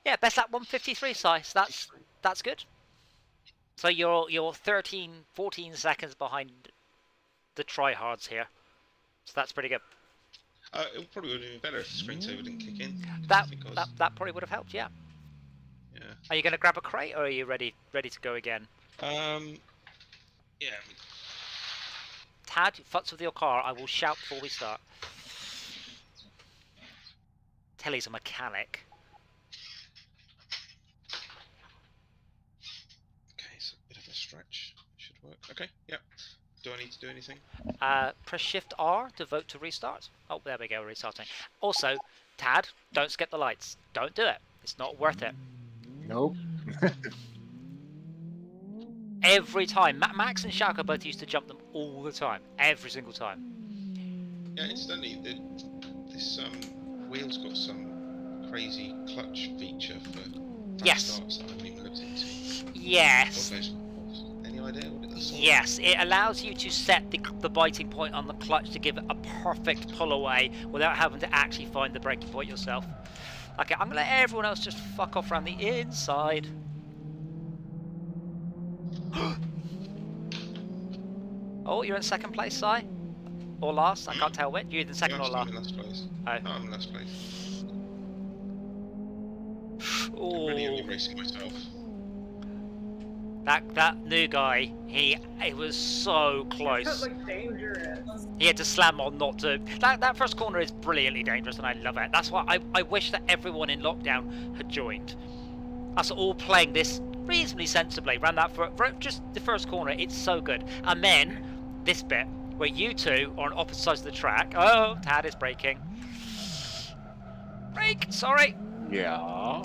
Yeah, best lap 153 size. That's good. So you're 13, 14 seconds behind the tryhards here. So that's pretty good. It probably would have been better if the screensaver didn't kick in. That probably would have helped, yeah. Yeah. Are you going to grab a crate, or are you ready to go again? Yeah. Tad, futz with your car. I will shout before we start. Telly's a mechanic. Okay, so a bit of a stretch. Should work. Okay, yeah. Do I need to do anything? Press Shift R to vote to restart. Oh, there we go, restarting. Also, Tad, don't skip the lights. Don't do it. It's not worth it. Nope. Every time. Max and Shaka both used to jump them all the time. Every single time. Yeah, incidentally, this wheel's got some crazy clutch feature for Yes. starts that I haven't even looked into. Yes. Any idea what it does? Yes, it allows you to set the biting point on the clutch to give it a perfect pull away without having to actually find the braking point yourself. Okay, I'm going to let everyone else just fuck off around the inside. Oh, you're in second place, Si? Or last? I can't tell which. You're in second or last? I'm in last place. Oh. No, I'm in last place. Ooh. I'm really only racing myself. That new guy, he was so close. That looked dangerous. He had to slam on not to. That first corner is brilliantly dangerous, and I love it. That's why I wish that everyone in lockdown had joined. Us all playing this reasonably sensibly. Ran that for just the first corner. It's so good. And then this bit where you two are on opposite sides of the track. Oh, Tad is braking. Brake. Sorry. Yeah.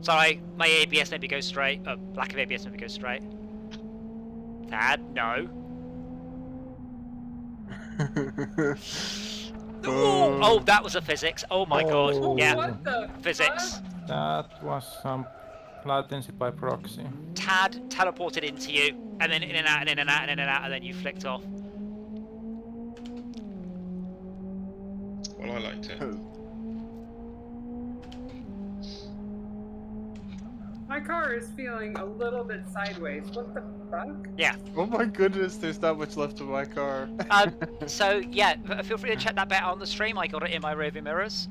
Sorry, my ABS maybe goes straight. Lack of ABS maybe goes straight. Tad, no. Oh, that was a physics. Oh my god. Yeah. What the Physics. That was some latency by proxy. Tad teleported into you, and then in and out, and in and out, and in and out, and then you flicked off. Well, I liked it. My car is feeling a little bit sideways. What the fuck? Yeah. Oh my goodness, there's not much left of my car. So yeah, feel free to check that bit out on the stream. I got it in my rearview mirrors.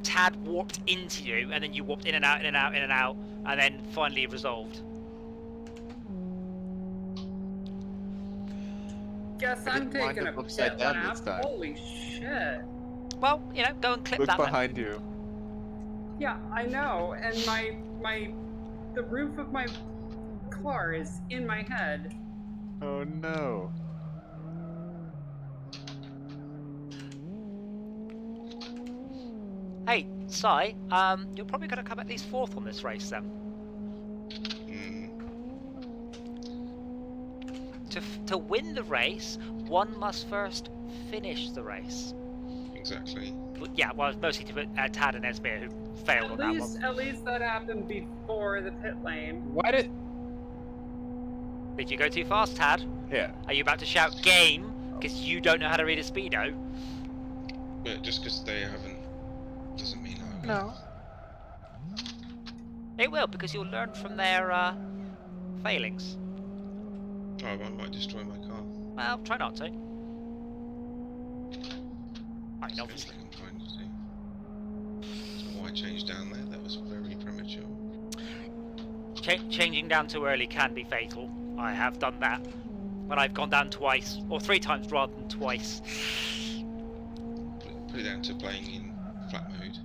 Tad warped into you, and then you warped in and out, in and out, in and out, and then finally resolved. Guess I I'm didn't wind taking a up upside pit down lap. this time. Holy shit. Well, you know, go and clip Look that. behind you. Yeah, I know. And the roof of my car is in my head. Oh no. Hey, Sai, you're probably going to come at least 4th on this race then. To win the race, one must first finish the race. Exactly. But, yeah, well, mostly to Tad and Esmir, who failed on that one. At least that happened before the pit lane. Why did... Did you go too fast, Tad? Yeah. Are you about to shout game because you don't know how to read a speedo? But just because they haven't doesn't mean I will. No. It will, because you'll learn from their failings. Oh, I might destroy my car. Well, try not to. I mean, That's obviously. the thing I'm trying to do. Don't know why I changed down there. That was very premature. Changing down too early can be fatal. I have done that. When I've gone down twice, or 3 times rather than twice. Put it down to playing in flat mode.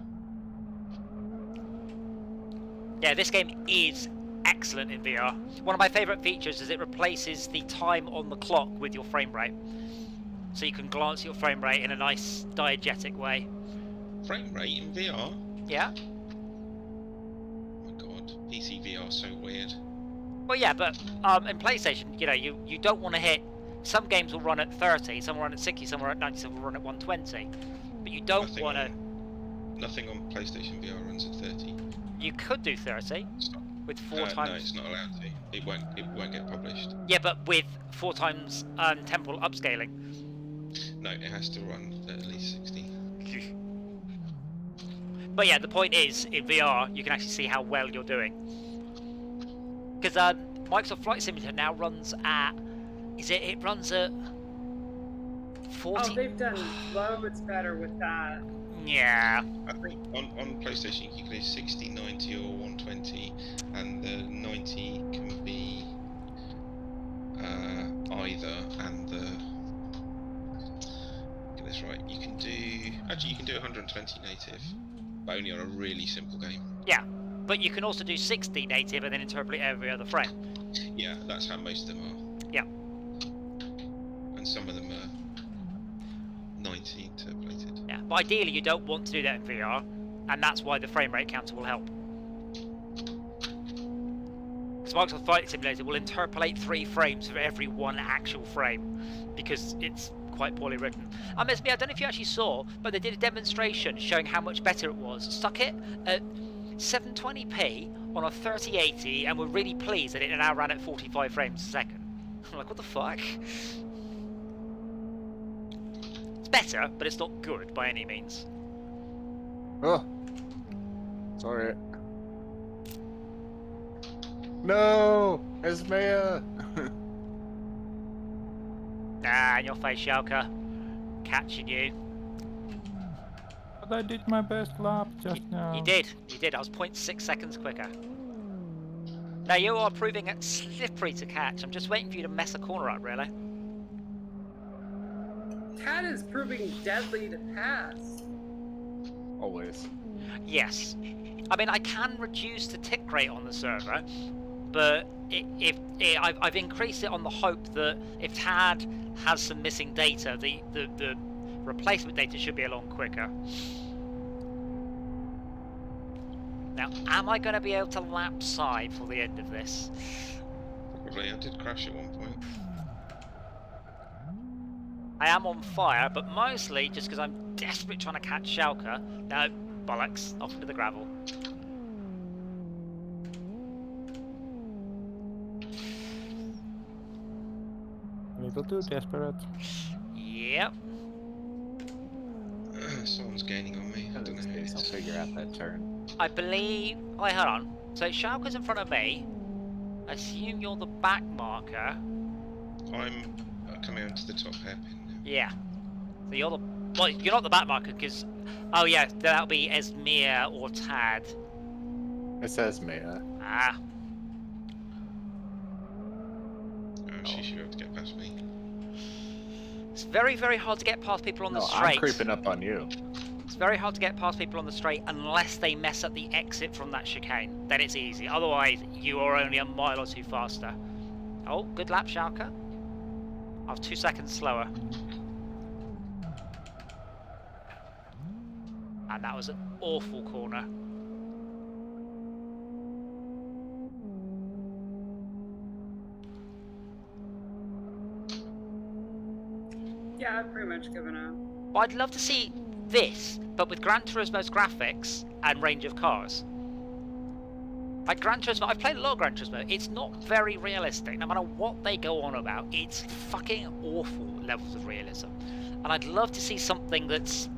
Yeah, this game is excellent in VR. One of my favourite features is it replaces the time on the clock with your frame rate. So you can glance at your frame rate in a nice diegetic way. Frame rate in VR? Yeah? Oh my god, PC VR so weird. Well, yeah, but in PlayStation, you know, you don't want to hit... Some games will run at 30, some will run at 60, some will run at 90, some will run at 120. But you don't want to... Nothing on PlayStation VR runs at 30. You could do 30 with 4 times... No, it's not allowed to. It won't get published. Yeah, but with 4 times temporal upscaling. No, it has to run at least 60. But yeah, the point is, in VR, you can actually see how well you're doing. Because Microsoft Flight Simulator now runs at... It runs at 40... Oh, they've done loads better with that. Yeah. I think on PlayStation you can do 60, 90 or 120, and the 90 can be either, and the... Get this right, you can do... Actually, you can do 120 native, but only on a really simple game. Yeah, but you can also do 60 native and then interpolate every other frame. Yeah, that's how most of them are. Yeah. And some of them are 90 interpolated. Yeah, but ideally you don't want to do that in VR, and that's why the frame rate counter will help. Because Microsoft Flight Simulator will interpolate 3 frames for every 1 actual frame, because it's quite poorly written. I don't know if you actually saw, but they did a demonstration showing how much better it was. Stuck it at 720p on a 3080, and were really pleased that it now ran at 45 frames a second. I'm like, what the fuck? It's better, but it's not good by any means. Oh. Sorry. No! Esmea! Nah, in your face, Schalke. Catching you. But I did my best lap just now. You did. I was 0.6 seconds quicker. Now you are proving it slippery to catch. I'm just waiting for you to mess a corner up, really. Tad is proving deadly to pass. Always. Yes. I mean, I can reduce the tick rate on the server, but I've increased it on the hope that if Tad has some missing data, the replacement data should be a lot quicker. Now, am I going to be able to lap side for the end of this? Probably. I did crash at one point. I am on fire, but mostly just because I'm desperate trying to catch Schalke. No, bollocks, off into the gravel. A little too desperate. Yep. Someone's gaining on me. I In don't know this who it case, I'll is. figure out that turn. I believe. Wait, hold on. So Schalke's in front of me. I assume you're the back marker. I'm coming onto the top hairpin now. Yeah. So you're the. Well, you're not the back marker because. Oh yeah, that'll be Esmir or Tad. It says me. Ah. She should be able to get past me. It's very, very hard to get past people on the No, straight. I'm creeping up on you. It's very hard to get past people on the straight unless they mess up the exit from that chicane. Then it's easy. Otherwise, you are only a mile or two faster. Oh, good lap, Schalke. I was 2 seconds slower. And that was an awful corner. Yeah, I've pretty much given up. But I'd love to see this, but with Gran Turismo's graphics and range of cars. Like Gran Turismo, I've played a lot of Gran Turismo, it's not very realistic. No matter what they go on about, it's fucking awful levels of realism. And I'd love to see something that's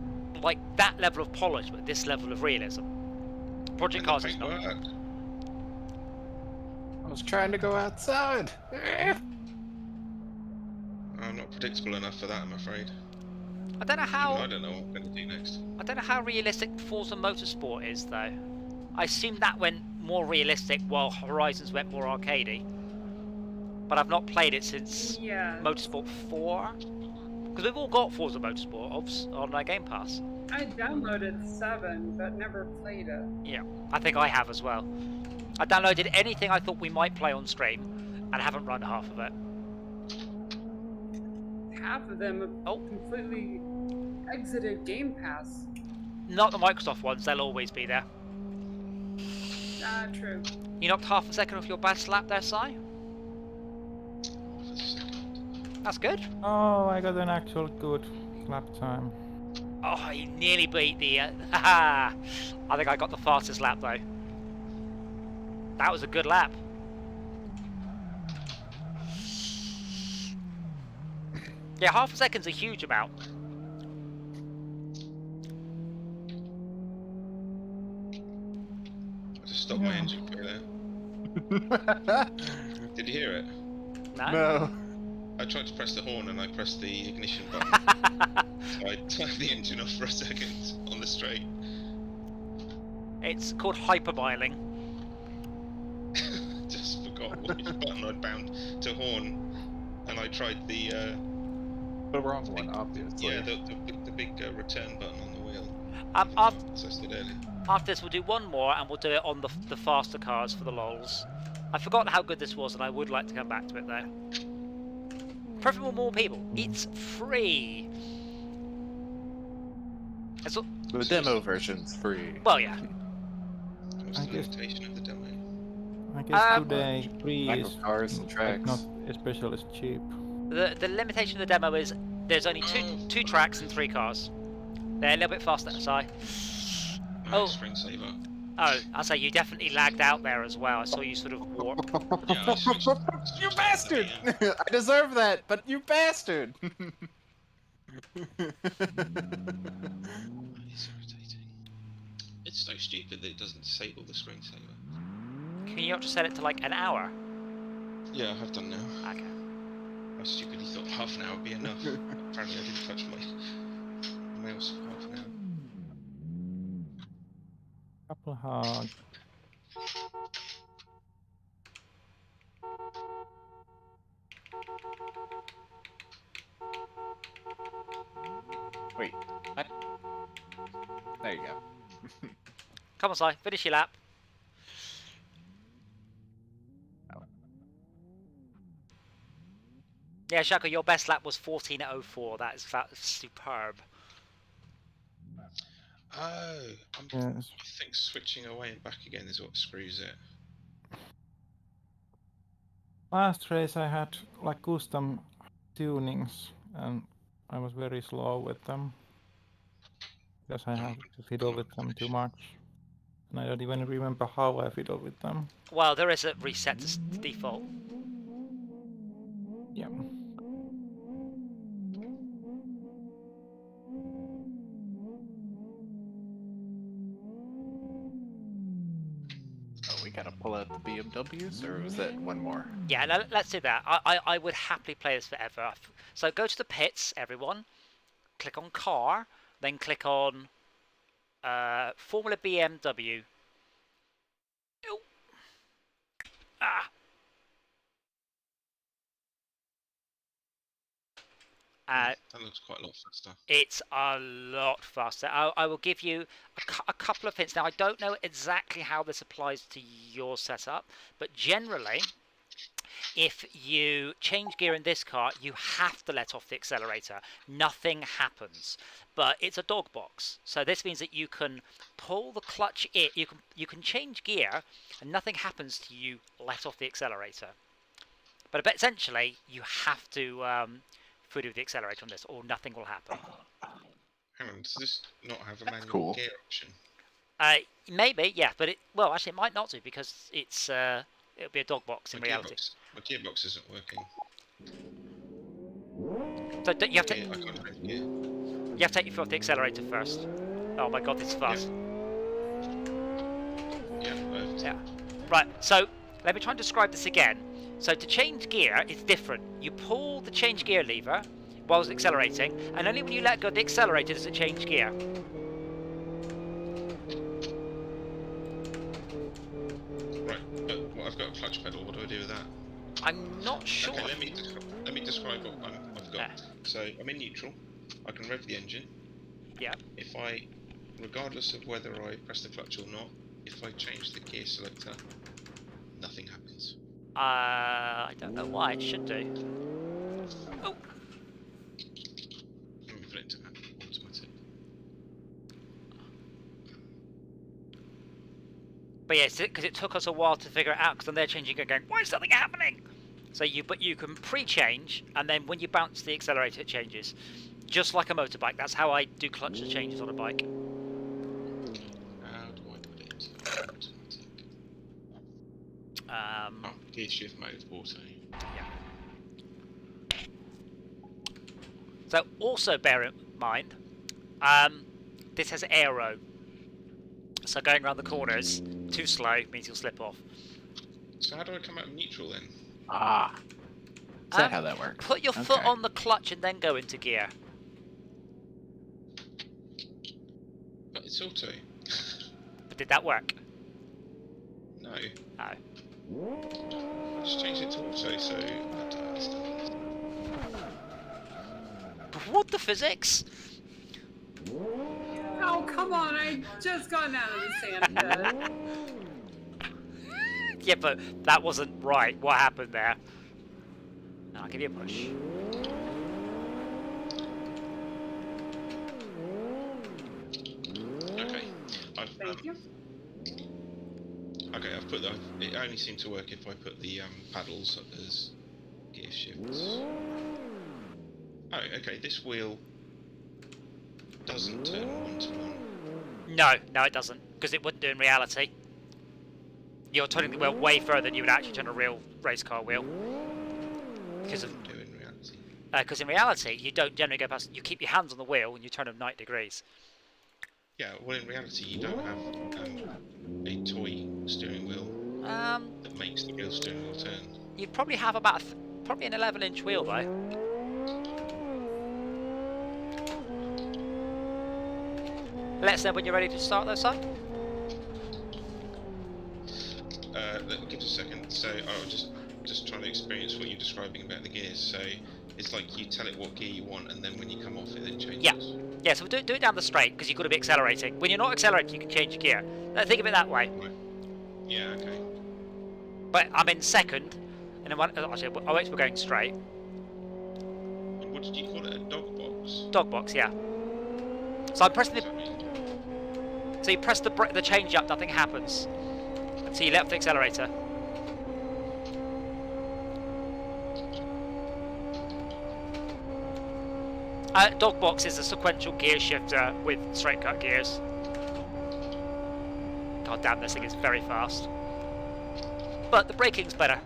like that level of polish, but this level of realism. Project Cars is not. I was trying to go outside. I'm not predictable enough for that, I'm afraid. I don't know how. I don't know what I'm going to do next. I don't know how realistic Forza Motorsport is, though. I assume that went more realistic while Horizons went more arcadey. But I've not played it since Motorsport 4. Because we've all got Forza Motorsport on our Game Pass. I downloaded 7, but never played it. Yeah, I think I have as well. I downloaded anything I thought we might play on stream, and haven't run half of it. Half of them have completely exited Game Pass. Not the Microsoft ones, they'll always be there. True. You knocked half a second off your best lap there, Si? That's good. Oh, I got an actual good lap time. Oh, he nearly beat the... I think I got the fastest lap, though. That was a good lap. Yeah, half a second's a huge amount. I just stopped my engine quick there. Did you hear it? No. I tried to press the horn and I pressed the ignition button. So I turned the engine off for a second on the straight. It's called hypermiling. Just forgot which button I'd bound to horn, and I tried the wrong one, obviously. Yeah, the big return button on the wheel. After this, we'll do one more, and we'll do it on the faster cars for the lols. I've forgotten how good this was, and I would like to come back to it though. Preferably more people. It's free. The demo version's free. Well, yeah. What's the limitation of the demo? I guess today free lack is of cars and tracks. not especially cheap. The limitation of the demo is there's only two tracks and 3 cars. They're a little bit faster, Si. Oh, screensaver. Oh, I say you definitely lagged out there as well. I saw you sort of warp. Yeah, You bastard! I deserve that, but you bastard! It's irritating. It's so stupid that it doesn't disable the screensaver. Can you not just set it to like an hour? Yeah, I have done now. Okay. I stupidly thought half an hour would be enough. Apparently I didn't touch my mouse for half an hour. Couple hard. Wait, what? There you go. Come on, Si, finish your lap. Yeah, Shaka, your best lap was 14.04. That is superb. Oh, Yes. I think switching away and back again is what screws it. Last race I had like custom tunings and I was very slow with them. Because I had to fiddle with them too much. And I don't even remember how I fiddle with them. Well, there is a reset to default. Yeah. pull out the BMWs, or was that one more? Yeah, let's do that. I would happily play this forever. So go to the pits, everyone. Click on car, then click on Formula BMW. Ooh. Ah. That looks quite a lot faster. It's a lot faster. I will give you a couple of hints. Now, I don't know exactly how this applies to your setup, but generally, if you change gear in this car, you have to let off the accelerator. Nothing happens, but it's a dog box. So this means that you can pull the clutch in. You can change gear, and nothing happens to you. Let off the accelerator. But essentially, you have to do the accelerator on this, or nothing will happen. Hang on, does this not have a manual cool. gear option? Maybe, yeah, but well, actually, it might not do because it's it'll be a dog box in reality. My gearbox isn't working. So you have to. I can't rev gear. You have to take your foot off the accelerator first. Oh my god, this is fast. Yeah. Right. So let me try and describe this again. So to change gear, it's different. You pull the change gear lever while it's accelerating, and only when you let go of the accelerator does it change gear. Right, but I've got a clutch pedal. What do I do with that? I'm not sure. Okay, let me describe what I've got. Yeah. So I'm in neutral. I can rev the engine. Yeah. If I, regardless of whether I press the clutch or not, if I change the gear selector, nothing happens. I don't know why it should do. Oh. Let me put it to automatic. But yeah, because it took us a while to figure it out, because then they're changing and going, why is something happening? So you can pre-change, and then when you bounce the accelerator, it changes. Just like a motorbike. That's how I do clutch changes on a bike. How do I put it into automatic? Gear shift mode, auto. Yeah. So also bear in mind, this has aero. So going around the corners too slow means you'll slip off. So how do I come out of neutral then? Ah. Is that how that works? Put your foot on the clutch and then go into gear. But it's auto. But did that work? No. No. I just changed it to auto, so I don't understand. What the physics? Oh, come on, I just gotten out of the sand pit. Yeah, but that wasn't right. What happened there? I'll give you a push. Okay. Thank you. Okay, I've put that. It only seemed to work if I put the paddles as gear shifts. Oh, okay. This wheel doesn't turn 1 to 1. No, it doesn't, because it wouldn't do in reality. You're turning the wheel way further than you would actually turn a real race car wheel. Because of Do in reality. because in reality, you don't generally go past. You keep your hands on the wheel and you turn them 90 degrees. Yeah, well, in reality, you don't have a toy steering wheel that makes the real steering wheel turn. You probably have about probably an 11-inch wheel though. Let us know when you're ready to start though, son. Give us a second. So I was just trying to experience what you're describing about the gears. So it's like you tell it what gear you want, and then when you come off, it then changes. Yeah. Yeah, so we'll do it down the straight, because you've got to be accelerating. When you're not accelerating, you can change your gear. Think of it that way. Right. Yeah, okay. But I'm in second, and then actually, I'll wait till we're going straight. And what did you call it? A dog box? Dog box, yeah. So I'm pressing What does that mean? So you press the change up, nothing happens. Until you let off the accelerator. Dog box is a sequential gear shifter with straight cut gears. God damn, this thing is very fast. But the braking's better.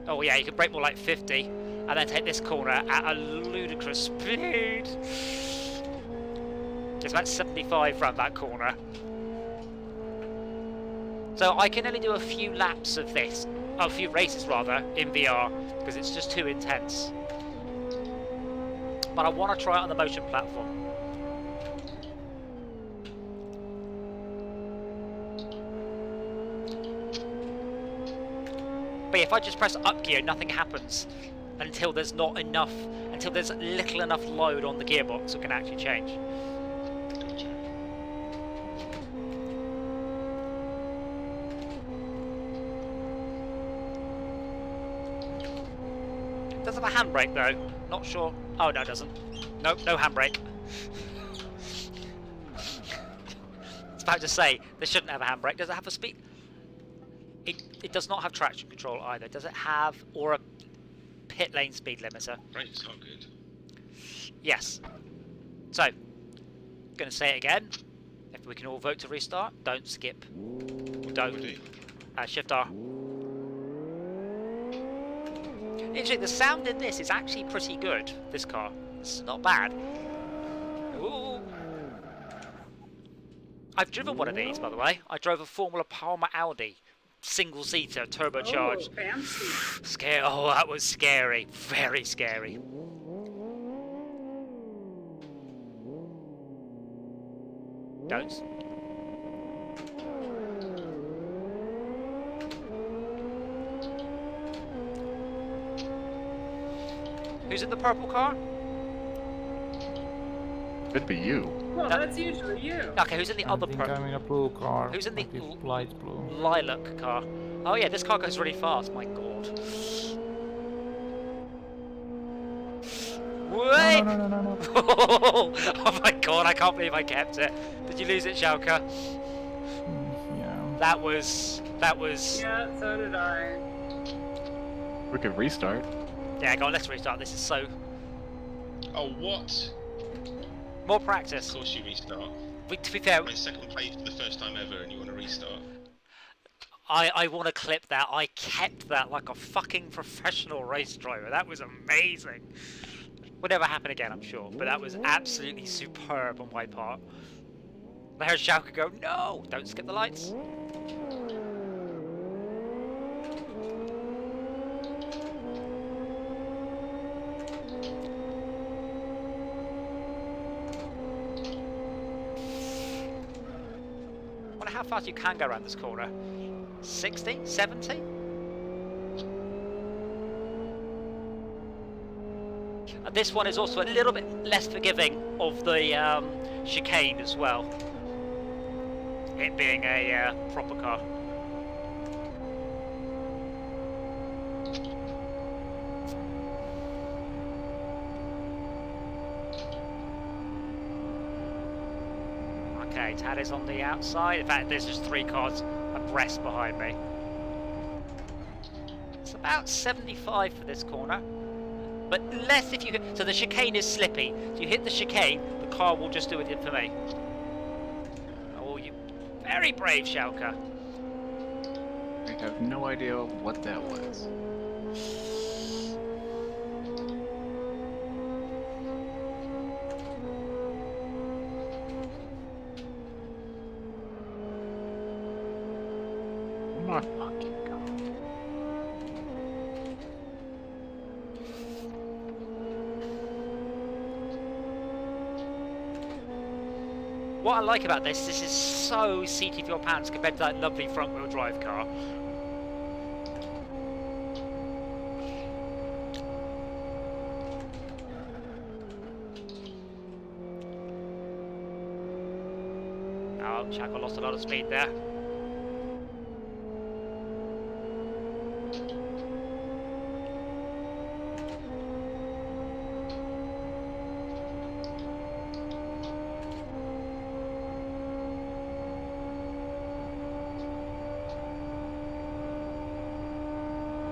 Oh yeah, you can brake more like 50 and then take this corner at a ludicrous speed. It's about 75 round that corner. So I can only do a few laps of this, a few races rather, in VR, because it's just too intense. But I want to try it on the motion platform. But if I just press up gear, nothing happens until there's not enough, until there's little enough load on the gearbox that can actually change. It does have a handbrake though. Not sure. Oh no, it doesn't. Nope, no handbrake. I was about to say this shouldn't have a handbrake. Does it have a speed? It does not have traction control either. Does it have, or a pit lane speed limiter? Rate's not good. Yes. So, going to say it again. If we can all vote to restart, don't skip. Don't. Shift R. Interesting, the sound in this is actually pretty good, this car. It's not bad. Ooh. I've driven one of these, by the way. I drove a Formula Palmer Audi. Single-seater, turbocharged. Oh, fancy. Scary. Oh, that was scary. Very scary. Don't. Who's in the purple car? Could be you. Well, that's usually you. Okay, who's in the other I think purple? I'm in a blue car. Who's in the like this light blue? lilac car? Oh yeah, this car goes really fast. My god. Wait! No. Oh my god, I can't believe I kept it. Did you lose it, Schalke? Yeah. That was. Yeah, so did I. We could restart. Yeah, go on. Let's restart. This is so. Oh, what? More Of practice. course you restart. To be fair, I'm in second place for the first time ever and you want to restart. I want to clip that. I kept that like a fucking professional race driver. That was amazing. Will never happen again, I'm sure. But that was absolutely superb on my part. There's Schalke go, no! Don't skip the lights. I wonder how fast you can go around this corner. 60? 70? This one is also a little bit less forgiving of the chicane as well. It being a proper car. Okay, Tad is on the outside. In fact, there's just 3 cars abreast behind me. It's about 75 for this corner. But less if you hit, so the chicane is slippy. If you hit the chicane, the car will just do it for me. Oh, you very brave, Schalke. I have no idea what that was. Come on, fucking go. What I like about this is so seat of your pants compared to that lovely front-wheel drive car. Oh, Chaco lost a lot of speed there.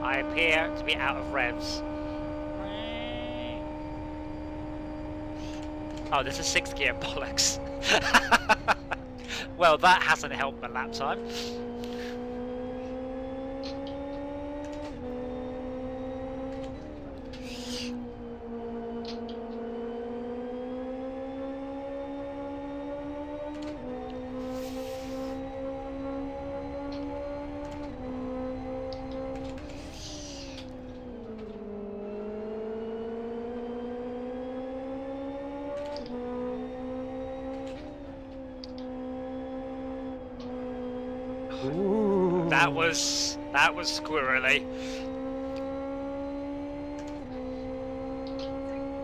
I appear to be out of revs. Oh, this is 6th gear, bollocks. Well, that hasn't helped my lap time. That was squirrely.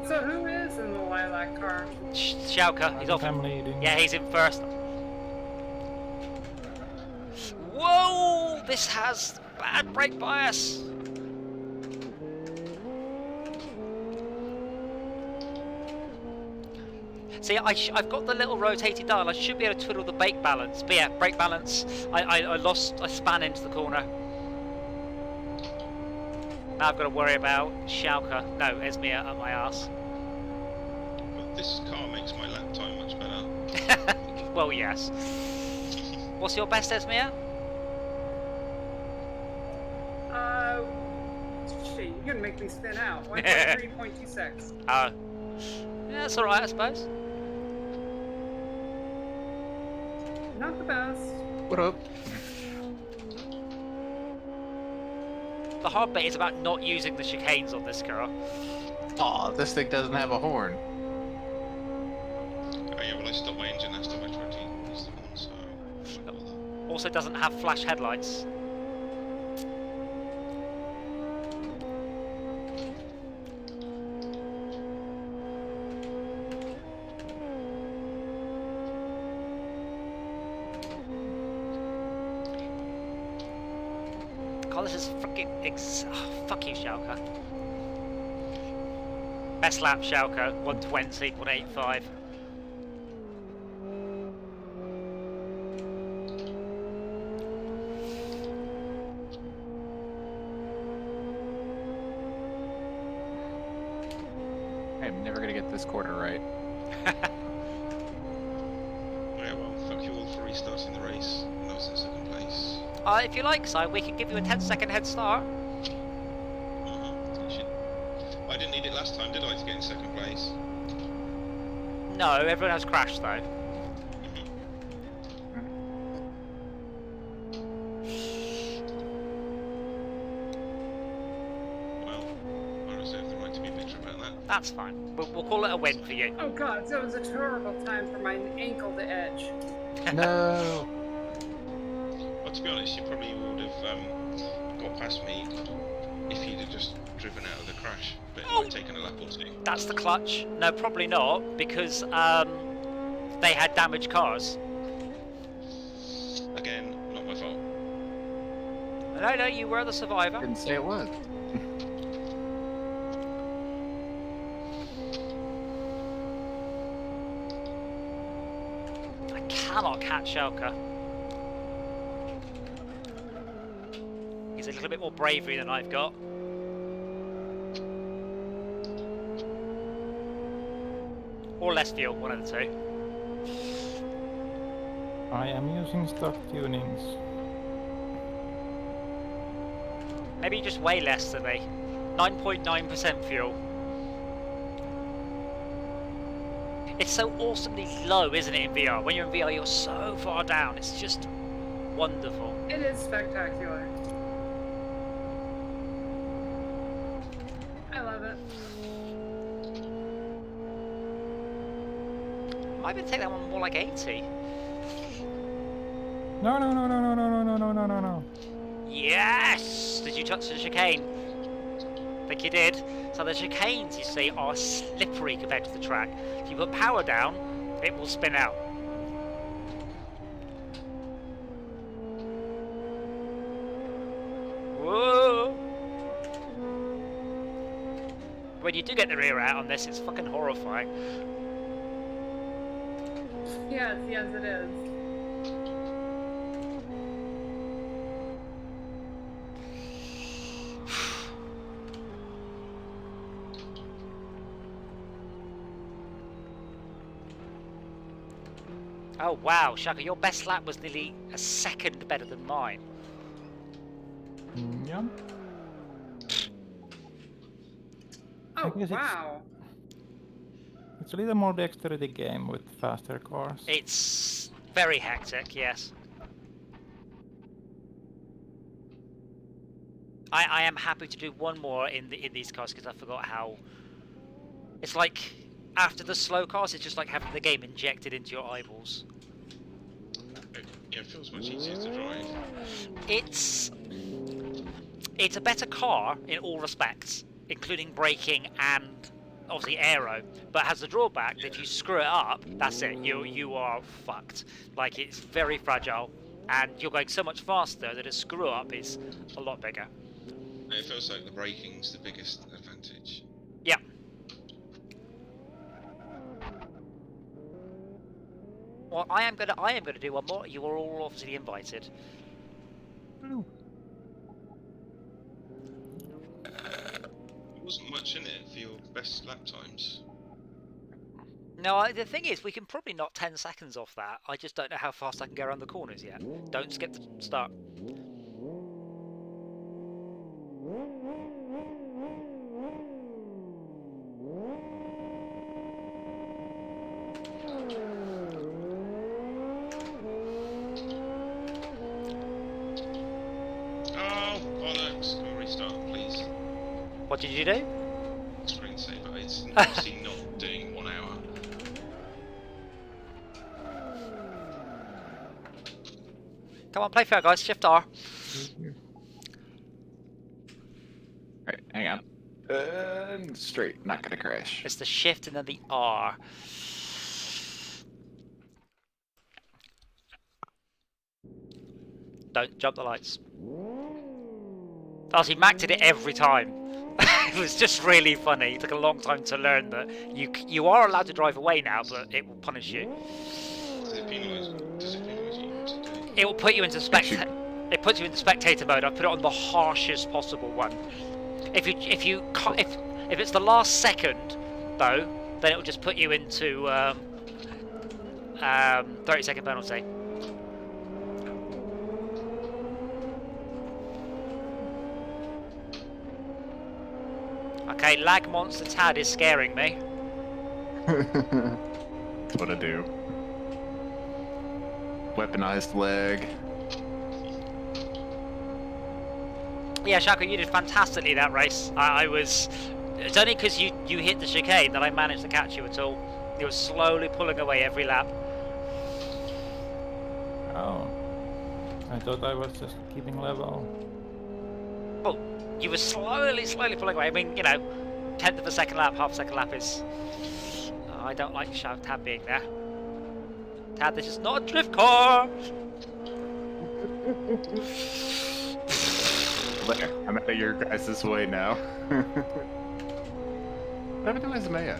So who is in the lilac car? Schalke, he's off. I'm leading. Yeah, he's in first. Whoa! This has bad brake bias. See, I've got the little rotating dial. I should be able to twiddle the brake balance. But yeah, brake balance. I span into the corner. Now I've got to worry about Schalke. No, Esmir up my arse. But this car makes my lap time much better. Well, yes. What's your best, Esmir? Shit, you're gonna make me spin out. 1.3.26. Yeah, that's alright, I suppose. Not the best. What up? The hard bit is about not using the chicanes on this car. Aw, this thing doesn't have a horn. Oh yeah, well I stopped my engine last time I tried to use the one, so... Also doesn't have flash headlights. God, this is freaking fuck you, Schalke. Best lap, Schalke, 120, 185. I'm never gonna get this quarter right. Yeah, well, fuck you all for restarting the race when I was in second place. If you like, Si, we can give you a 10-second head start. You should... I didn't need it last time, did I, to get in second place? No, everyone else crashed though. Well, I reserve the right to be bitter about that. That's fine. We'll call it a win for you. Oh god, so it was a terrible time for my ankle to edge. No. Well, to be honest, you probably would have got past me if you'd have just driven out of the crash, but it might have taken a lap or two. That's the clutch. No, probably not, because they had damaged cars. Again, not my fault. No, you were the survivor. Didn't say it was. I cannot catch Schalke. He's a little bit more bravery than I've got. Or less fuel, one of the two. I am using stock tunings. Maybe just way less than me. 9.9% fuel. It's so awesomely low, isn't it, in VR? When you're in VR, you're so far down. It's just wonderful. It is spectacular. I love it. Might be take that one more like 80. No. Yes! Did you touch the chicane? I think you did. So the chicanes, you see, are slippery compared to the track. If you put power down, it will spin out. Whoa! When you do get the rear out on this, it's fucking horrifying. Yes, it is. Oh wow, Shaka, your best lap was nearly a second better than mine. Yeah. Oh, guess wow. It's a little more dexterity game with faster cars. It's very hectic, yes. I am happy to do one more in these cars because I forgot how. It's like after the slow cars, it's just like having the game injected into your eyeballs. Yeah, it feels much easier to drive. It's a better car in all respects, including braking and obviously aero, but has the drawback that if you screw it up, that's it. You are fucked. Like, it's very fragile, and you're going so much faster that a screw up is a lot bigger. It feels like the braking's the biggest advantage. Yeah. Well, I am gonna do one more. You are all obviously invited. There wasn't much in it for your best lap times. No, the thing is, we can probably knock 10 seconds off that. I just don't know how fast I can go around the corners yet. Don't skip the start. Oh, bollocks. Can we restart, please? What did you do? Screensaver. It's obviously not doing 1 hour. Come on, play fair, guys. Shift R. Alright, hang on. Straight, not gonna crash. It's the shift and then the R. Don't jump the lights. Honestly, Mac did it every time. It was just really funny. It took a long time to learn that you are allowed to drive away now, but it will punish you. Does it penalise you today? It will put you into It puts you into spectator mode. I put it on the harshest possible one. If it's the last second, though, then it will just put you into 30-second penalty. Okay, lag monster Tad is scaring me. That's what I do. Weaponized leg. Yeah, Shako, you did fantastically that race. It's only because you hit the chicane that I managed to catch you at all. You were slowly pulling away every lap. Oh. I thought I was just keeping level. Well, you were slowly pulling away. I mean, you know, 10th of a second lap, half a second lap is... I don't like Tad being there. Tad, this is not a drift car! There, I'm out of your guys' way now. What happened to Ismaya?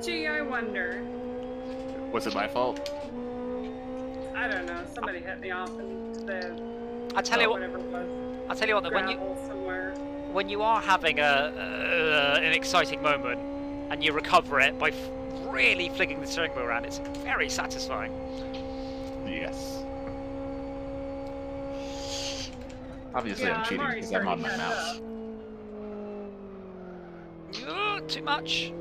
Gee, I wonder. Was it my fault? I don't know. Somebody hit me off into the I tell you what. whatever it was. I tell you what. Gravel somewhere. When you are having an exciting moment and you recover it by really flicking the steering wheel around, it's very satisfying. Yes. Obviously, Yeah, I'm cheating already because I'm on my starting to mouse. catch up. Too much.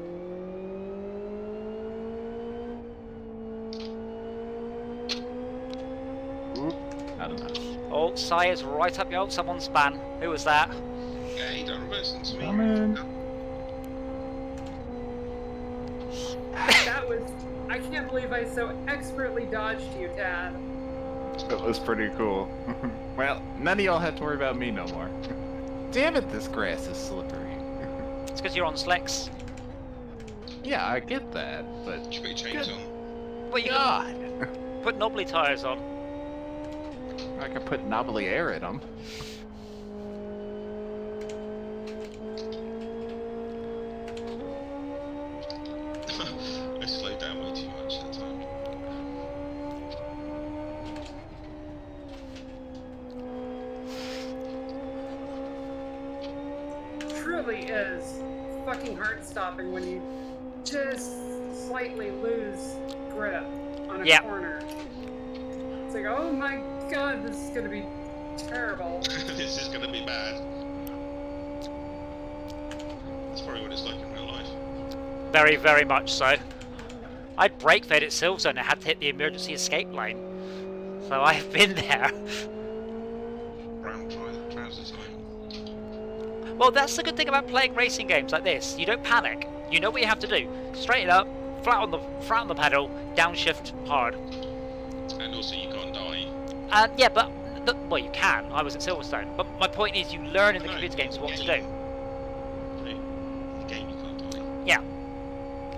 Not enough. Oh, Sire's right up your old someone's span. Who was that? Hey, don't reverse into me. Come in. That was. I can't believe I so expertly dodged you, Tad. That was pretty cool. Well, none of y'all had to worry about me no more. Damn it, this grass is slippery. It's because you're on slicks. Yeah, I get that, but Did you put your chains on? Well, you God, can put knobbly tyres on. I could put knobbly air in them. I slowed down way too much that time. Truly is fucking heart-stopping when you just slightly lose grip on a Yeah. corner. It's like, oh my god, this is gonna be terrible. This is gonna be bad. That's probably what it's like in real life. Very, very much so. I brake fed at Silverstone and I had to hit the emergency escape lane. So I've been there. Brown trouser time. Well, that's the good thing about playing racing games like this. You don't panic. You know what you have to do. Straighten up, flat on the pedal, downshift hard. And also you can't die. Yeah, but well, you can. I was at Silverstone, but my point is, you learn in the computer games what to do. The game you can't die. Yeah,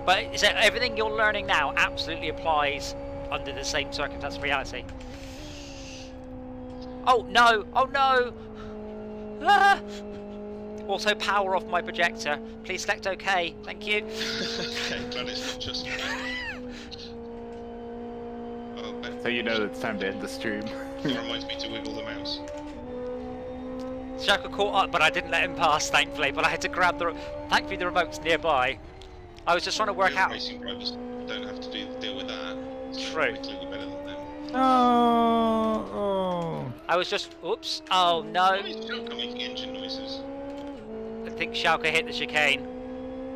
but so everything you're learning now absolutely applies under the same circumstance of reality. Oh no! Oh no! Ah! Also, power off my projector. Please select OK. Thank you. Okay, glad it's not just me. Oh, but So you know it's time to end the stream. it reminds me to wiggle the mouse. Shaka caught up, but I didn't let him pass, thankfully. But I had to grab the. Thankfully, the remote's nearby. I was just trying to work out. Racing drivers don't have to deal with that. So True. we're clearly better than them. Oh. I was just. Oops. Oh no. Why is Joker making engine noises? I think Shaka hit the chicane.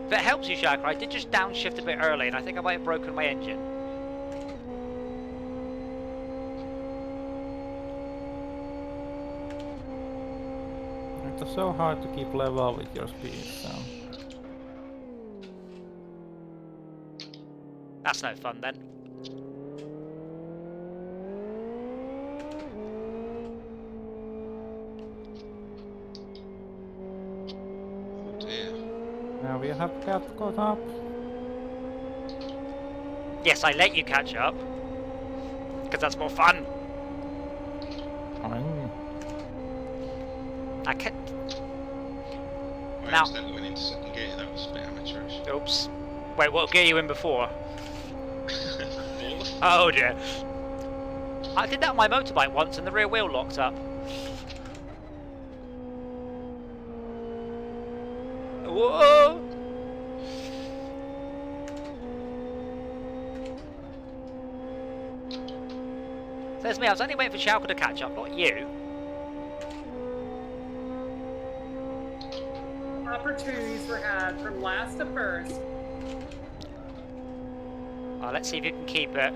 If it helps you, Shaka, I did just downshift a bit early, and I think I might have broken my engine. It's so hard to keep level with your speed, so... That's no fun then. Oh dear. Now we have got caught up. Yes, I let you catch up. Because that's more fun. Fine. I can't... I Now- accidentally went into second gear, that was a bit amateurish. Oops. Wait, what gear you in before? Fourth? Oh dear. I did that on my motorbike once and the rear wheel locked up. Whoa! There's me, I was only waiting for Chalker to catch up, not you. Opportunities were had from last to first. Let's see if you can keep it.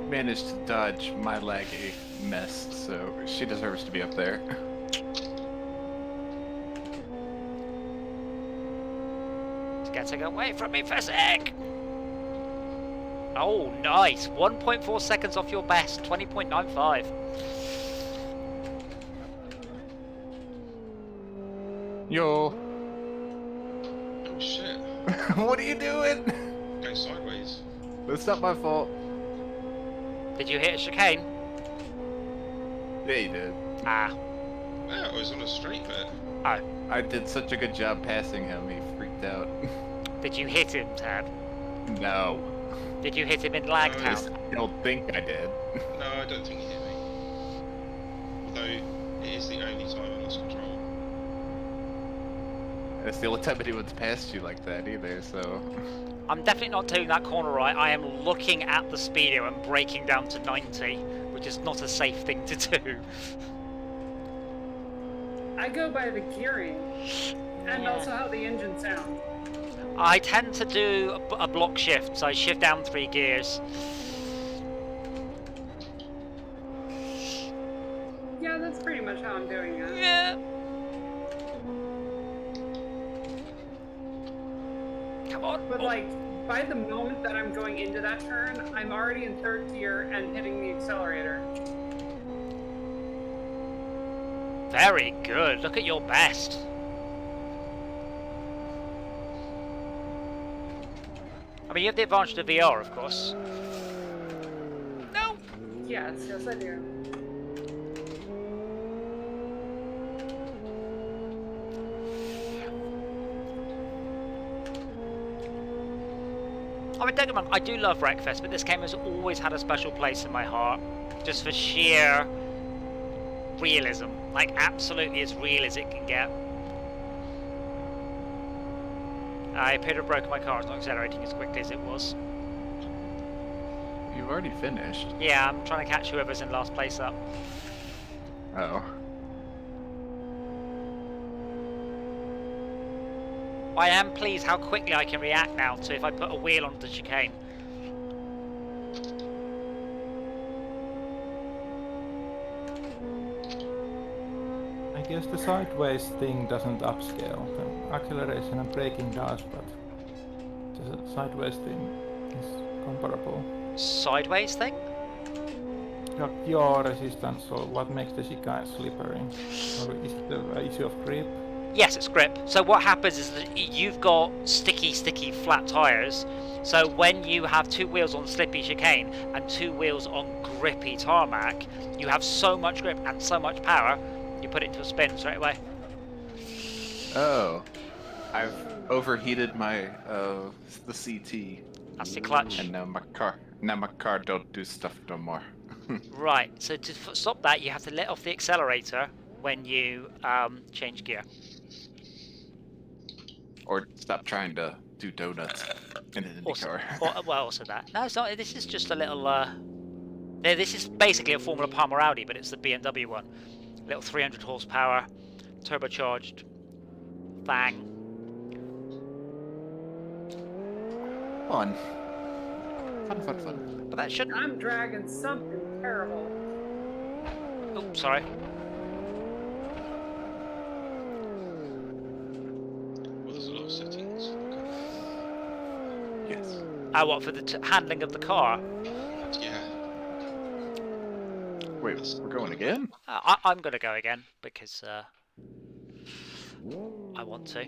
Managed to dodge my laggy mess, so she deserves to be up there. It's getting away from me for a sec. Oh, nice. 1.4 seconds off your best. 20.95. Yo, Oh shit. what are you doing? Going sideways. That's not my fault. Did you hit a chicane? Yeah, you did. Ah. Wow, I was on a straight bit. Oh. I did such a good job passing him, he freaked out. Did you hit him, Tad? No. Did you hit him in I Lagtown? don't think I did. No, I don't think he hit me. Although, it is the only time I lost control. It's the only time anyone's passed you like that either, so... I'm definitely not doing that corner right. I am looking at the speedo and braking down to 90, which is not a safe thing to do. I go by the gearing and also how the engine sounds. I tend to do a block shift, so I shift down 3 gears. Yeah, that's pretty much how I'm doing it. Yeah. Come on. But like, by the moment that I'm going into that turn, I'm already in 3rd gear and hitting the accelerator. Very good. Look at your best. I mean, you have the advantage of VR, of course. No. Yes, yes I do. I mean, don't get me wrong, I do love Wreckfest, but this game has always had a special place in my heart, just for sheer realism. Like, absolutely as real as it can get. I appear to have broken my car. It's not accelerating as quickly as it was. You've already finished. Yeah, I'm trying to catch whoever's in last place up. Oh. I am pleased how quickly I can react now to if I put a wheel onto the chicane. I guess the sideways thing doesn't upscale. The acceleration and braking does, but the sideways thing is comparable. Sideways thing? Your resistance, or what makes the Shika slippery? Or is it the issue of grip? Yes, it's grip. So what happens is that you've got sticky flat tyres. So when you have 2 wheels on slippy chicane and 2 wheels on grippy tarmac, you have so much grip and so much power, you put it into a spin straight away. Oh, I've overheated my the CT, That's the clutch. and now my car don't do stuff no more. Right, so to stop that, you have to let off the accelerator when you change gear. Or stop trying to do donuts in an Indy car. Well, also that. No, it's not. This is just a little. This is basically a Formula Palmer Audi, but it's the BMW one. Little 300 horsepower, turbocharged, bang. Fun. Fun. But that shouldn't. I'm dragging something terrible. Oh, sorry. Well, there's a lot of settings. Yes. What for the handling of the car? Yeah. Wait, we're going again? I'm gonna go again because I want to.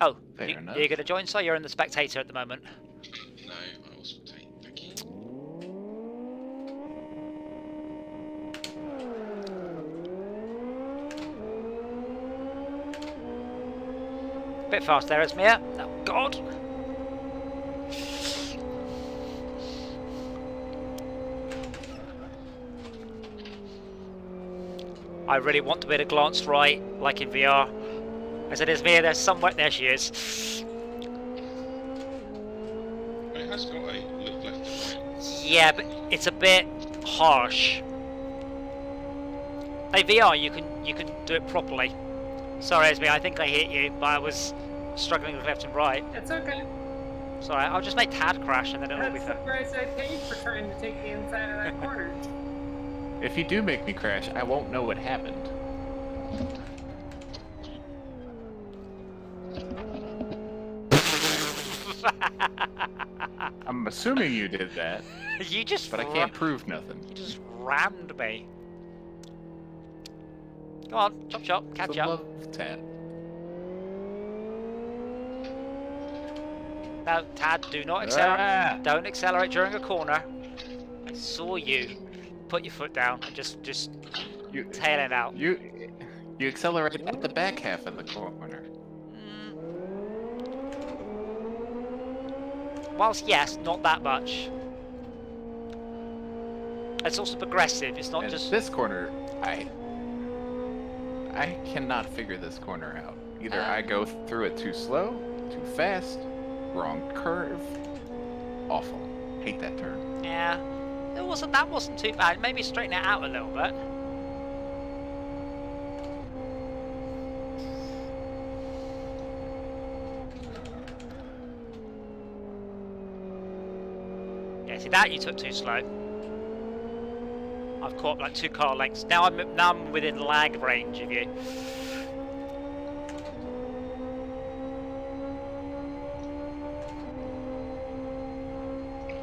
Oh, Fair enough. you're gonna join? So you're in the spectator at the moment. No, I will take. Thank you. Bit fast there, Esmir. Oh God. I really want to be able to glance right, like in VR. I said, Esmir, there's somewhere. There she is. It has got a look left and right. Yeah, but it's a bit harsh. In VR, you can do it properly. Sorry, Esmir, I think I hit you, but I was struggling with left and right. That's okay. Sorry, I'll just make Tad crash and then it'll all be That's the fine. price I paid for trying to take the inside of that corner. If you do make me crash, I won't know what happened. I'm assuming you did that, You just. but I can't prove nothing. You just rammed me. Come on, chop chop, catch It's a up. love tap. No, Tad, do not accelerate. Ah! Don't accelerate during a corner. I saw you put your foot down and just You, tail it out. you accelerate at the back half of the corner. Mm. Whilst yes, not that much. It's also progressive. It's not And just. this corner, I cannot figure this corner out. Either I go through it too slow, too fast, wrong curve. Awful. Hate that turn. Yeah, that wasn't too bad. Maybe straighten it out a little bit. Yeah, see that you took too slow. I've caught like 2 car lengths. Now I'm within lag range of you.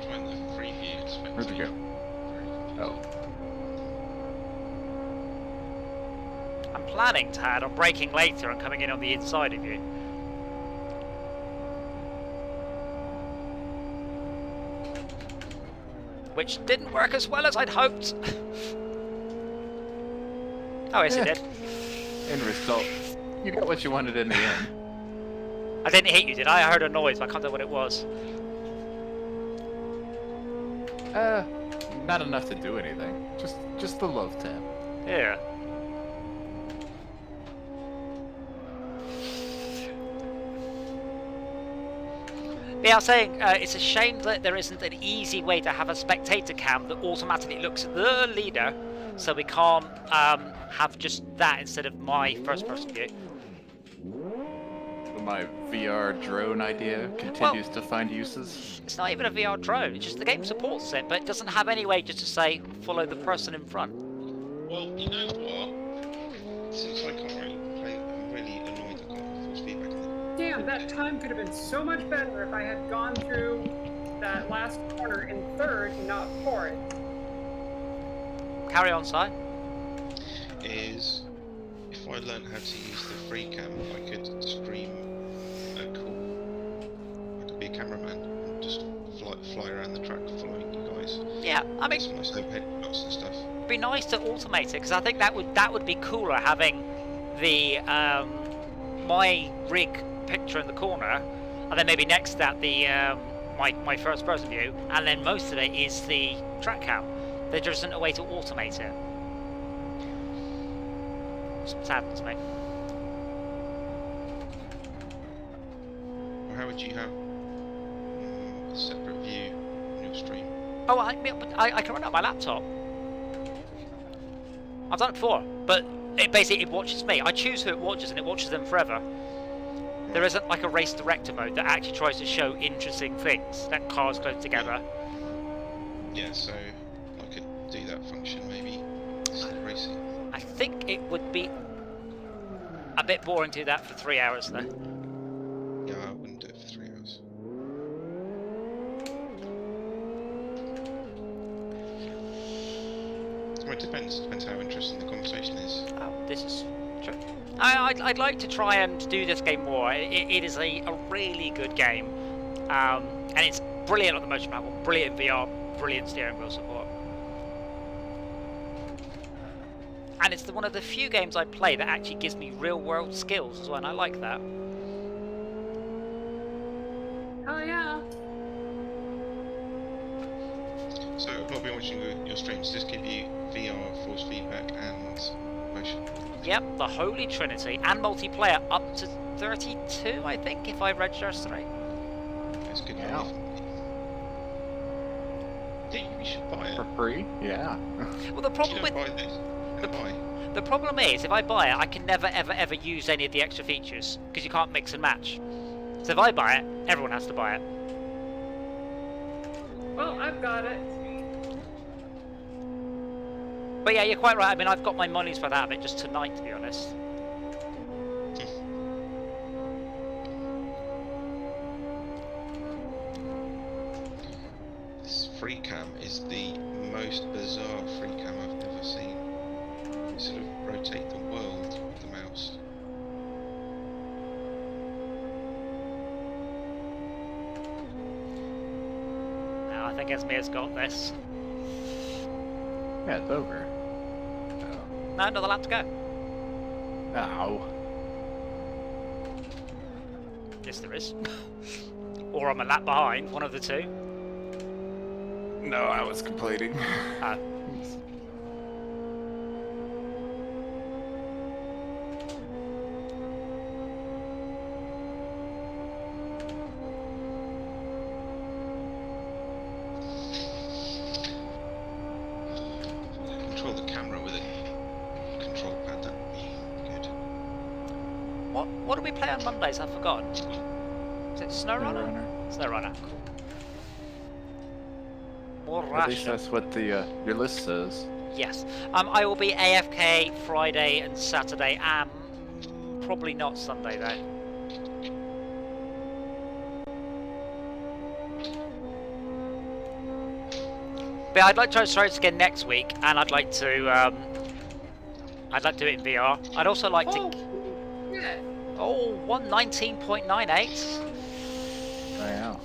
Find the preview expected. Where'd you go? Oh. I'm planning, Tad, on braking later and coming in on the inside of you. Which didn't work as well as I'd hoped. Oh, yes, it did. End result, you got what you wanted in the end. I didn't hit you, did I? I heard a noise, but I can't tell what it was. Not enough to do anything. Just the love tap. Yeah. Yeah, I was saying, it's a shame that there isn't an easy way to have a spectator cam that automatically looks at the leader, so we can't have just that instead of my first-person view. So my VR drone idea continues to find uses. It's not even a VR drone, it's just the game supports it, but it doesn't have any way just to say, follow the person in front. Well, you know what? Since I can't really play, I'm really annoyed I can't have force feedback. Yeah, man, that time could have been so much better if I had gone through that last corner in third and not fourth. Carry on, Si. Is if I learned how to use the free cam, I could stream a call. I could be a cameraman and just fly around the track following you guys. Yeah, I mean, Some nice overhead shots and stuff. it'd be nice to automate it, because I think that would be cooler, having the my rig picture in the corner, and then maybe next to that the my first person view, and then most of it is the track cam. There just isn't a way to automate it. Saddens me. Or how would you have a separate view on your stream? Oh, I can run it on my laptop. I've done it before, but it watches me. I choose who it watches, and it watches them forever. There isn't like a race director mode that actually tries to show interesting things, that cars close together. Yeah, so I could do that function maybe instead of racing. I think it would be a bit boring to do that for 3 hours though. Yeah, I wouldn't do it for 3 hours. Well, it depends how interesting the conversation is. Oh, this is true. I'd like to try and do this game more. It is a really good game, and it's brilliant on the motion manual, brilliant VR, brilliant steering wheel support. And it's one of the few games I play that actually gives me real-world skills as well, and I like that. Oh yeah. So I've not been watching your streams. Does this give you VR, force feedback, and motion? Yep, the Holy Trinity, and multiplayer up to 32, I think, if I register as 3. That's good. Yeah. Yeah, you should buy it. For free? Yeah. Well, the If you problem don't with buy this, then buy. the problem is, if I buy it, I can never ever use any of the extra features because you can't mix and match. So if I buy it, everyone has to buy it. Well, I've got it. But yeah, you're quite right. I mean, I've got my monies for that of it just tonight, to be honest. This free cam is the most bizarre free cam I've ever seen. You sort of rotate the world with the mouse. No, I think Esmir's got this. Yeah, it's over. No, another lap to go. Ow. Yes, there is. Or I'm a lap behind, one of the two. No, I was completing. Control the camera with a control pad, that would be good. What do we play on Mondays? I've forgotten. Is it SnowRunner? SnowRunner. Cool. More At least rash. that's what the your list says. Yes. I will be AFK Friday and Saturday, and probably not Sunday though. But I'd like to try this again next week, and I'd like to do it in VR. I'd also like to. Yeah. Oh, 119.98. Yeah.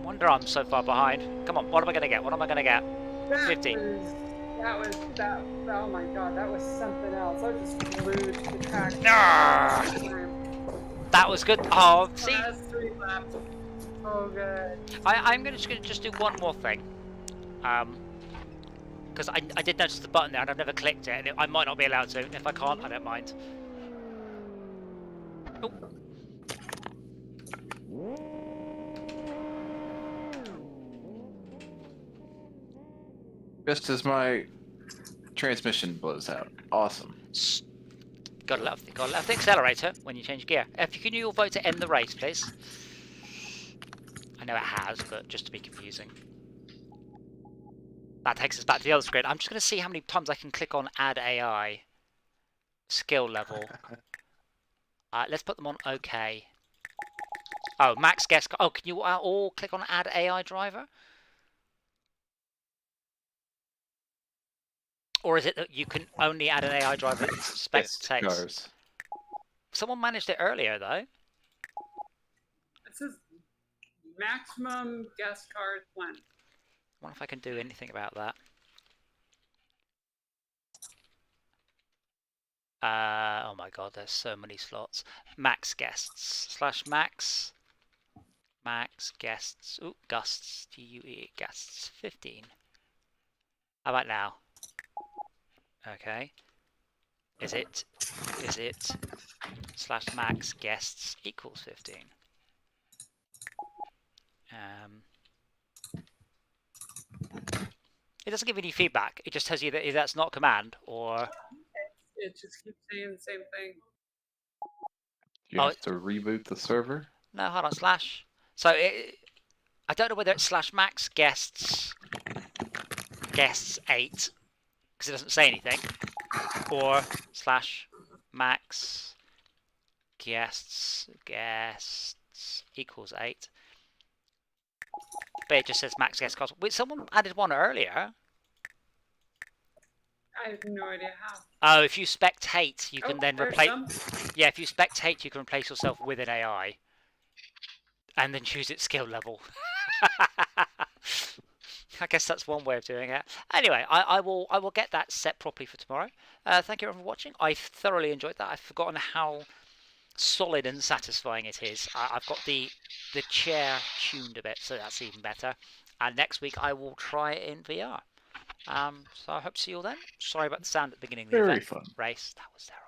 Wonder I'm so far behind. Come on, what am I gonna get? What am I gonna get? 15. That oh my god, that was something else. I was just glued to the track. Ah! That was good. Oh, see, Last 3 laps. Oh good. I'm gonna just do one more thing. Because I did notice the button there and I've never clicked it, and I might not be allowed to. If I can't, I don't mind. Oh. Just as my transmission blows out. Awesome. Gotta love the accelerator when you change gear. If you can do your vote to end the race, please. I know it has, but just to be confusing. That takes us back to the other screen. I'm just going to see how many times I can click on Add AI. Skill level. Let's put them on OK. Oh, max guest. Oh, can you all click on add AI driver? Or is it that you can only add an AI driver that Guest spectates? cars. Someone managed it earlier though. It says maximum guest card length. I wonder if I can do anything about that. Oh my god, there's so many slots. Max guests / max guests. Ooh, gusts. GUE guests 15. How about now? Okay. Is it / max guests equals 15? It doesn't give any feedback. It just tells you that that's not a command or. It just keeps saying the same thing. You have to reboot the server? No, hold on, slash. So I don't know whether it's / max guests 8 because it doesn't say anything, or / max guests equals 8. But it just says max guest cost. Wait, someone added one earlier. I have no idea how. Oh, if you spectate, you can then replace. Some. Yeah, if you spectate, you can replace yourself with an AI, and then choose its skill level. I guess that's one way of doing it. Anyway, I will get that set properly for tomorrow. Thank you everyone for watching. I thoroughly enjoyed that. I've forgotten how solid and satisfying it is. I've got the chair tuned a bit, so that's even better. And next week I will try it in VR. So I hope to see you all then. Sorry about the sound at the beginning of the Very event. fun. Race. That was terrible.